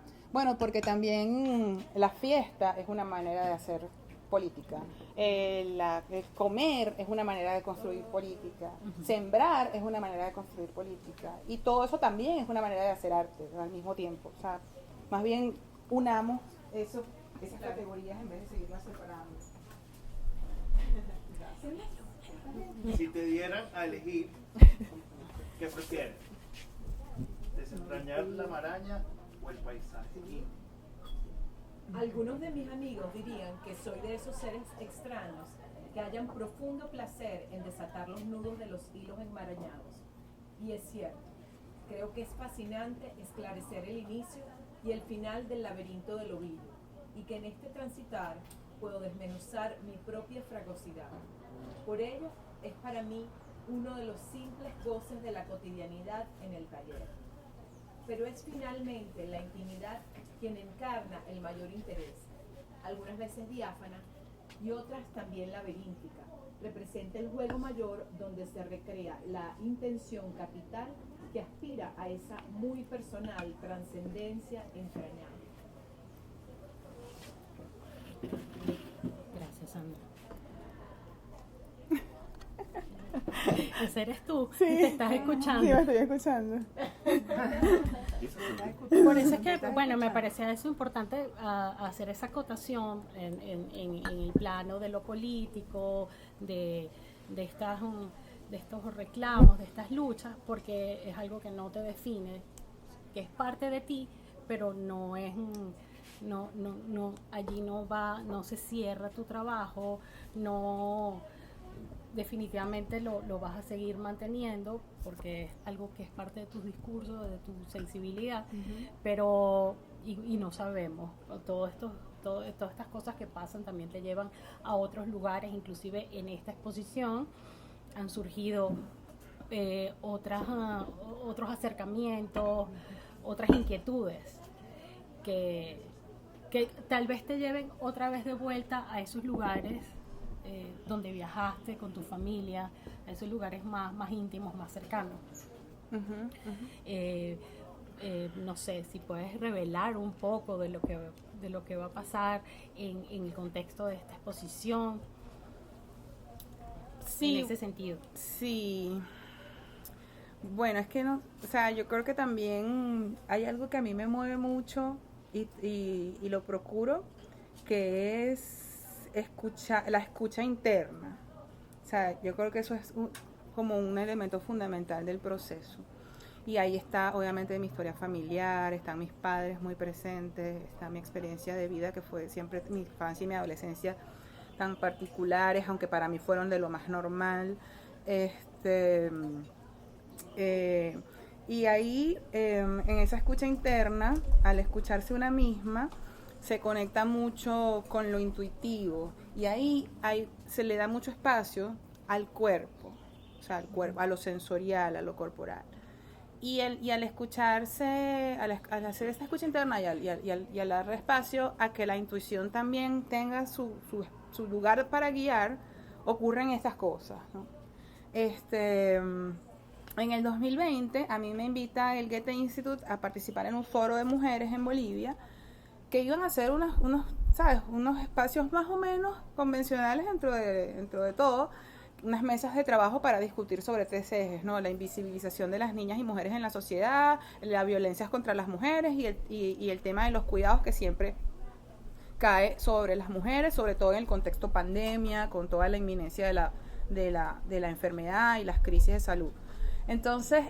también la fiesta es una manera de hacer política, el comer es una manera de construir política, sembrar es una manera de construir política, y todo eso también es una manera de hacer arte al mismo tiempo. O sea, más bien unamos esas categorías en vez de seguirlas separando. Si te dieran a elegir, ¿qué prefieres? ¿Desentrañar la maraña o el paisaje? Algunos de mis amigos dirían que soy de esos seres extraños que hallan profundo placer en desatar los nudos de los hilos enmarañados. Y es cierto, creo que es fascinante esclarecer el inicio y el final del laberinto del ovillo, y que en este transitar puedo desmenuzar mi propia fragosidad. Por ello, es para mí uno de los simples goces de la cotidianidad en el taller. Pero es finalmente la intimidad quien encarna el mayor interés, algunas veces diáfana y otras también laberíntica. Representa el juego mayor donde se recrea la intención capital que aspira a esa muy personal trascendencia entrañable. Gracias, Sandra. Ese eres tú, Sí. te estás escuchando. Sí, me estoy escuchando. Por eso es que, bueno, me parecía eso importante hacer esa acotación en el plano de lo político, de estos reclamos, de estas luchas, porque es algo que no te define, que es parte de ti, pero no es allí no se cierra tu trabajo, no, definitivamente lo vas a seguir manteniendo porque es algo que es parte de tus discursos, de tu sensibilidad, pero y no sabemos. Todas estas cosas que pasan también te llevan a otros lugares, inclusive en esta exposición han surgido otros acercamientos, otras inquietudes que tal vez te lleven otra vez de vuelta a esos lugares donde viajaste con tu familia, a esos lugares más íntimos, más cercanos. No sé si puedes revelar un poco de lo que va a pasar en el contexto de esta exposición. Sí, en ese sentido. Sí. Bueno, es que no, o sea, yo creo que también hay algo que a mí me mueve mucho y lo procuro, que es la escucha interna. O sea, yo creo que eso es como un elemento fundamental del proceso. Y ahí está, obviamente, mi historia familiar, están mis padres muy presentes, está mi experiencia de vida, que fue siempre mi infancia y mi adolescencia tan particulares, aunque para mí fueron de lo más normal. Y ahí, en esa escucha interna, al escucharse una misma, se conecta mucho con lo intuitivo. Y ahí se le da mucho espacio al cuerpo, o sea, al cuerpo, a lo sensorial, a lo corporal. Y al escucharse, al hacer esta escucha interna y al dar espacio a que la intuición también tenga su lugar para guiar, ocurren estas cosas, ¿no? En el 2020 a mí me invita el Goethe Institute a participar en un foro de mujeres en Bolivia, que iban a ser unos espacios más o menos convencionales dentro de todo, unas mesas de trabajo para discutir sobre 3 ejes, ¿no? La invisibilización de las niñas y mujeres en la sociedad, la violencia contra las mujeres y el tema de los cuidados que siempre cae sobre las mujeres, sobre todo en el contexto pandemia, con toda la inminencia de la enfermedad y las crisis de salud. Entonces,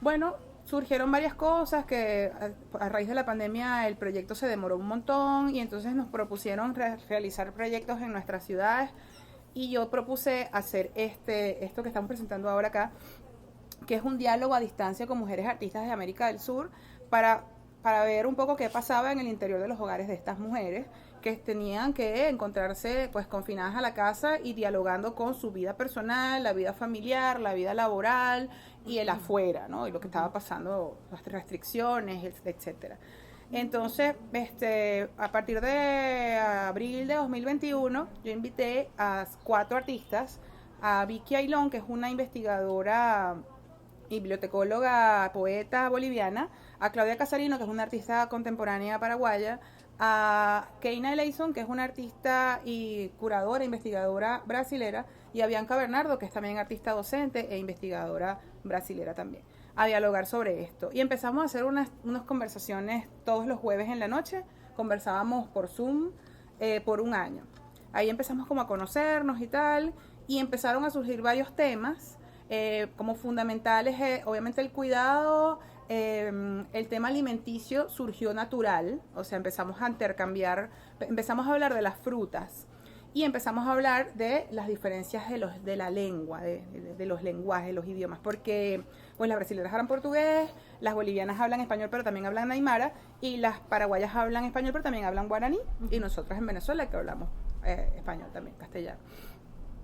bueno, surgieron varias cosas que a raíz de la pandemia el proyecto se demoró un montón y entonces nos propusieron realizar proyectos en nuestras ciudades. Y yo propuse hacer esto que estamos presentando ahora acá, que es un diálogo a distancia con mujeres artistas de América del Sur, para ver un poco qué pasaba en el interior de los hogares de estas mujeres, que tenían que encontrarse pues confinadas a la casa y dialogando con su vida personal, la vida familiar, la vida laboral y el afuera, ¿no? Y lo que estaba pasando, las restricciones, etcétera. Entonces, a partir de abril de 2021, yo invité a 4 artistas, a Vicky Ailón, que es una investigadora y bibliotecóloga, poeta boliviana, a Claudia Casarino, que es una artista contemporánea paraguaya, a Keina Eleison, que es una artista y curadora, investigadora brasilera, y a Bianca Bernardo, que es también artista docente e investigadora brasilera también, a dialogar sobre esto. Y empezamos a hacer unas conversaciones todos los jueves en la noche. Conversábamos por Zoom por un año. Ahí empezamos como a conocernos y tal, y empezaron a surgir varios temas como fundamentales, obviamente el cuidado, el tema alimenticio surgió natural, o sea, empezamos a intercambiar, empezamos a hablar de las frutas y empezamos a hablar de las diferencias de la lengua, de los lenguajes, los idiomas, porque pues las brasileñas hablan portugués, las bolivianas hablan español pero también hablan aymara, y las paraguayas hablan español pero también hablan guaraní, y nosotros en Venezuela que hablamos español también, castellano.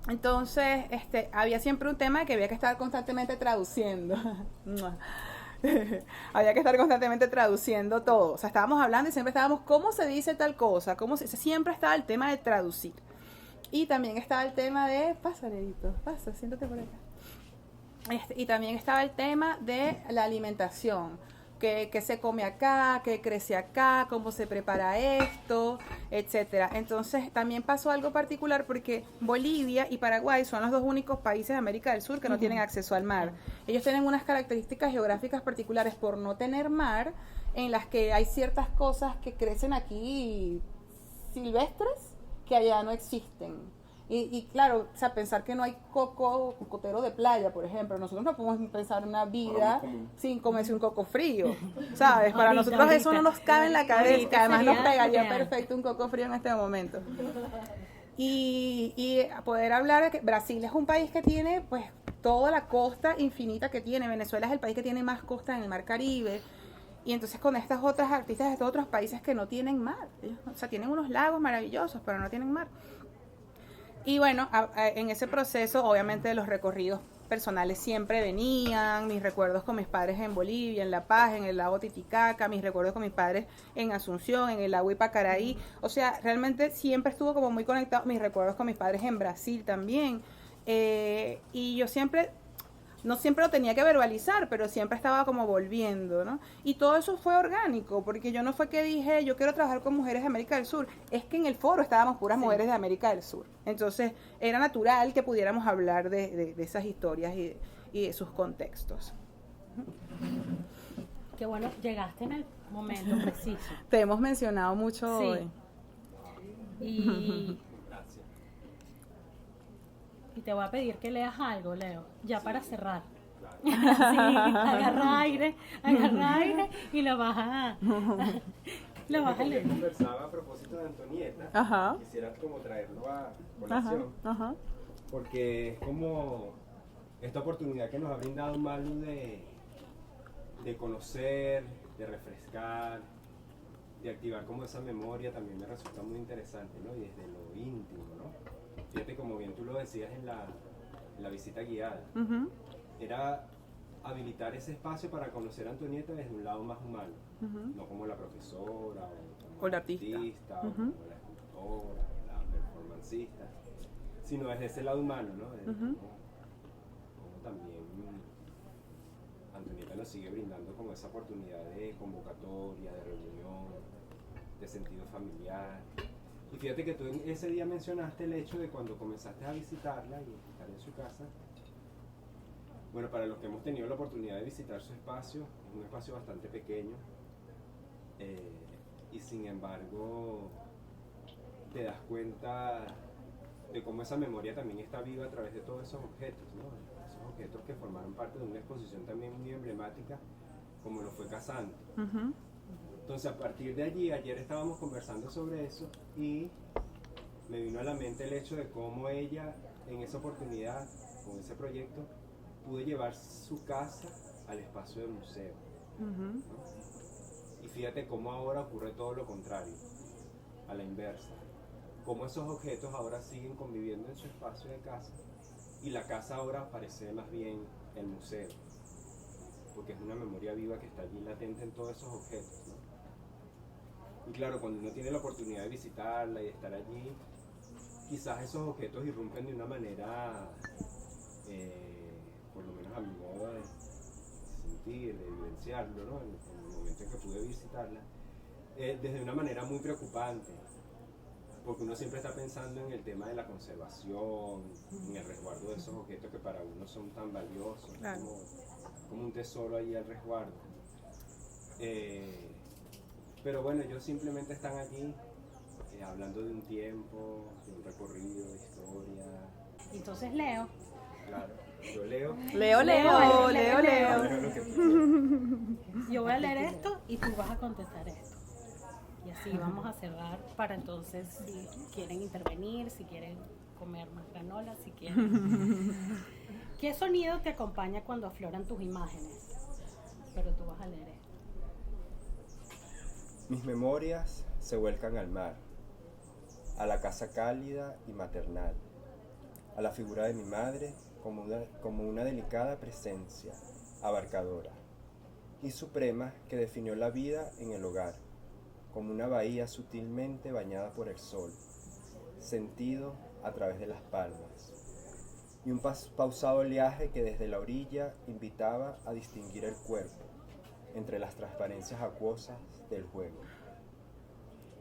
Entonces, había siempre un tema que había que estar constantemente traduciendo. Había que estar constantemente traduciendo todo. O sea, estábamos hablando y siempre estábamos, ¿cómo se dice tal cosa? Siempre estaba el tema de traducir. Y también estaba el tema de, pasa, Nerito, pasa, siéntate por acá. Y también estaba el tema de la alimentación. ¿Qué se come acá? ¿Qué crece acá? ¿Cómo se prepara esto? Etcétera. Entonces también pasó algo particular porque Bolivia y Paraguay son los 2 únicos países de América del Sur que no tienen acceso al mar. Ellos tienen unas características geográficas particulares por no tener mar, en las que hay ciertas cosas que crecen aquí silvestres que allá no existen. Y claro, o sea, pensar que no hay cocotero de playa, por ejemplo. Nosotros no podemos pensar una vida sin comerse un coco frío, ¿sabes? Para nosotros eso no nos cabe en la cabeza, que además nos pegaría perfecto un coco frío en este momento. Y poder hablar de que Brasil es un país que tiene pues toda la costa infinita que tiene. Venezuela es el país que tiene más costa en el Mar Caribe. Y entonces con estas otras artistas de estos otros países que no tienen mar, o sea, tienen unos lagos maravillosos, pero no tienen mar. Y bueno, en ese proceso, obviamente, los recorridos personales siempre venían, mis recuerdos con mis padres en Bolivia, en La Paz, en el lago Titicaca, mis recuerdos con mis padres en Asunción, en el lago Ipacaraí. O sea, realmente siempre estuvo como muy conectado, mis recuerdos con mis padres en Brasil también. Y yo siempre, no siempre lo tenía que verbalizar, pero siempre estaba como volviendo, ¿no? Y todo eso fue orgánico, porque yo no fue que dije, yo quiero trabajar con mujeres de América del Sur, es que en el foro estábamos puras mujeres de América del Sur. Entonces, era natural que pudiéramos hablar de esas historias y de sus contextos. Qué bueno, llegaste en el momento preciso. Te hemos mencionado mucho Sí. hoy. Y te voy a pedir que leas algo, Leo, ya para cerrar. Sí, agarra aire y lo vas a leer. Conversaba a propósito de Antonieta. Ajá. Quisiera como traerlo a Ajá, colación, ajá. porque es como esta oportunidad que nos ha brindado Malu de conocer, de refrescar, de activar como esa memoria, también me resulta muy interesante, ¿no? Y desde lo íntimo, ¿no? Fíjate, como bien tú lo decías en la visita guiada, Ujú, era habilitar ese espacio para conocer a Antonieta desde un lado más humano, ujú. no como la profesora o como O la artista. o Ujú. como la escultora, la performancista, sino desde ese lado humano, ¿no? Desde Ujú. cómo también Antonieta nos sigue brindando como esa oportunidad de convocatoria, de reunión, de sentido familiar. Y fíjate que tú ese día mencionaste el hecho de cuando comenzaste a visitarla y estar en su casa. Bueno, para los que hemos tenido la oportunidad de visitar su espacio, es un espacio bastante pequeño, y sin embargo te das cuenta de cómo esa memoria también está viva a través de todos esos objetos, ¿no? Esos objetos que formaron parte de una exposición también muy emblemática, como lo fue Casante. Ujú. Entonces, a partir de allí, ayer estábamos conversando sobre eso y me vino a la mente el hecho de cómo ella, en esa oportunidad, con ese proyecto, pudo llevar su casa al espacio del museo, Ujú. ¿no? Y fíjate cómo ahora ocurre todo lo contrario, a la inversa. Cómo esos objetos ahora siguen conviviendo en su espacio de casa y la casa ahora parece más bien el museo, porque es una memoria viva que está allí latente en todos esos objetos, ¿no? Y claro, cuando uno tiene la oportunidad de visitarla y de estar allí, quizás esos objetos irrumpen de una manera, por lo menos a mi modo de sentir, de vivenciarlo, ¿no? En el momento en que pude visitarla, desde una manera muy preocupante, porque uno siempre está pensando en el tema de la conservación, en el resguardo de esos objetos que para uno son tan valiosos, Claro. como un tesoro allí al resguardo. Pero bueno, ellos simplemente están allí hablando de un tiempo, de un recorrido, de historia. Entonces, Leo, Claro, yo leo. Leo. yo voy a leer esto y tú vas a contestar esto. Y así vamos a cerrar para entonces, si quieren intervenir, si quieren comer más granola, si quieren. ¿Qué sonido te acompaña cuando afloran tus imágenes? Pero tú vas a leer esto. Mis memorias se vuelcan al mar, a la casa cálida y maternal, a la figura de mi madre como una delicada presencia, abarcadora y suprema que definió la vida en el hogar, como una bahía sutilmente bañada por el sol, sentido a través de las palmas, y un pausado oleaje que desde la orilla invitaba a distinguir el cuerpo entre las transparencias acuosas del juego,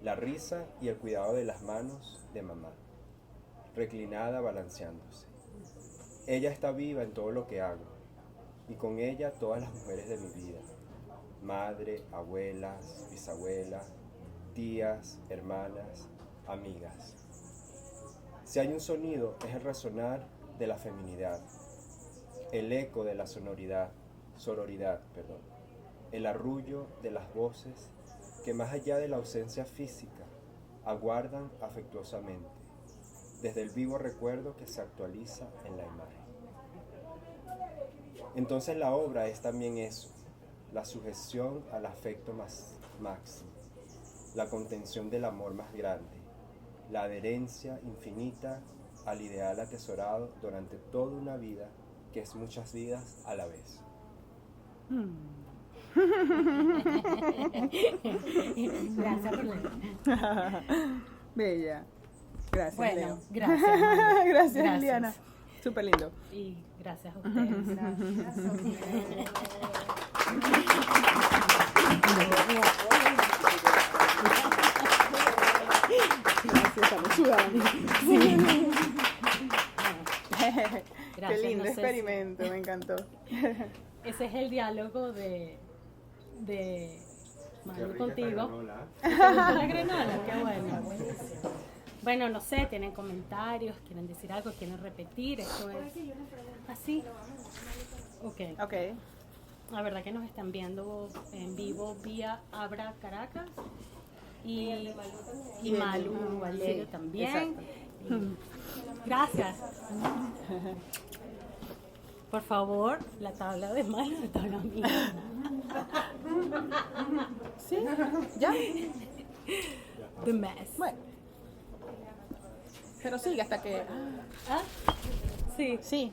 la risa y el cuidado de las manos de mamá, reclinada balanceándose. Ella está viva en todo lo que hago, y con ella todas las mujeres de mi vida, madre, abuelas, bisabuelas, tías, hermanas, amigas. Si hay un sonido, es el resonar de la feminidad, el eco de la sororidad, el arrullo de las voces que más allá de la ausencia física aguardan afectuosamente, desde el vivo recuerdo que se actualiza en la imagen. Entonces la obra es también eso, la sujeción al afecto más máximo, la contención del amor más grande, la adherencia infinita al ideal atesorado durante toda una vida, que es muchas vidas a la vez. Gracias por la... Bella. Gracias, Bueno, Leo. gracias, Malu. Gracias, Liliana. Súper lindo. Y gracias a ustedes. Gracias a ustedes. Gracias, estamos sudando. Gracias, Qué lindo no sé experimento, me encantó. Ese es el diálogo de Qué Malu rica contigo. esta granola. ¿Te gustó la granola? Qué bueno. Bueno, no sé, tienen comentarios, quieren decir algo, quieren repetir. Esto es así. Ok. Ok. La verdad que nos están viendo en vivo vía Abra Caracas y Malu Valerio Sí, también. exacto. Gracias. Por favor, la tabla de Malu, la tabla mía. ¿Sí? ¿Ya? The mess. Bueno. Pero sigue hasta que... ¿Ah? Sí. Sí.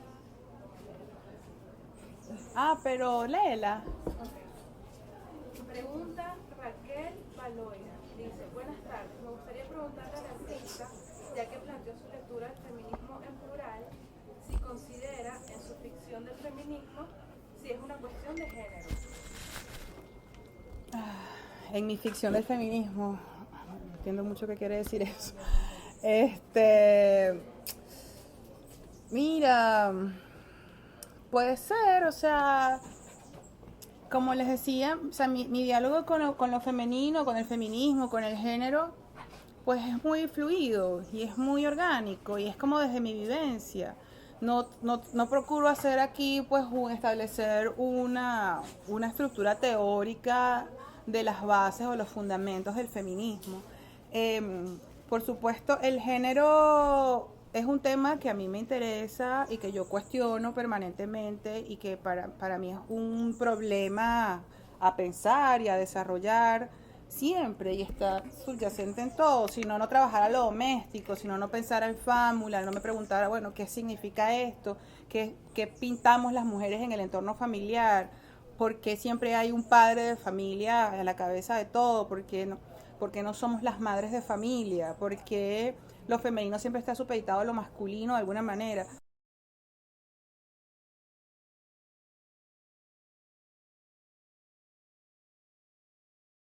Ah, pero léela. Pregunta Raquel Baloya. Dice, buenas tardes. Me gustaría preguntarle a la artista, ya que planteó su lectura del feminismo en plural, si considera en su ficción del feminismo si es una cuestión de género. En mi ficción del feminismo, no entiendo mucho qué quiere decir eso. Mira, puede ser, o sea, como les decía, o sea, mi diálogo con lo femenino, con el feminismo, con el género, pues es muy fluido y es muy orgánico y es como desde mi vivencia. No procuro hacer aquí, pues, establecer una estructura teórica de las bases o los fundamentos del feminismo. Por supuesto, el género es un tema que a mí me interesa y que yo cuestiono permanentemente y que para mí es un problema a pensar y a desarrollar siempre y está subyacente en todo. Si no trabajara lo doméstico, si no pensara en fámula, no me preguntara, bueno, ¿qué significa esto? ¿Qué pintamos las mujeres en el entorno familiar? ¿Por qué siempre hay un padre de familia a la cabeza de todo? ¿Por qué no somos las madres de familia? ¿Por qué lo femenino siempre está supeditado a lo masculino de alguna manera?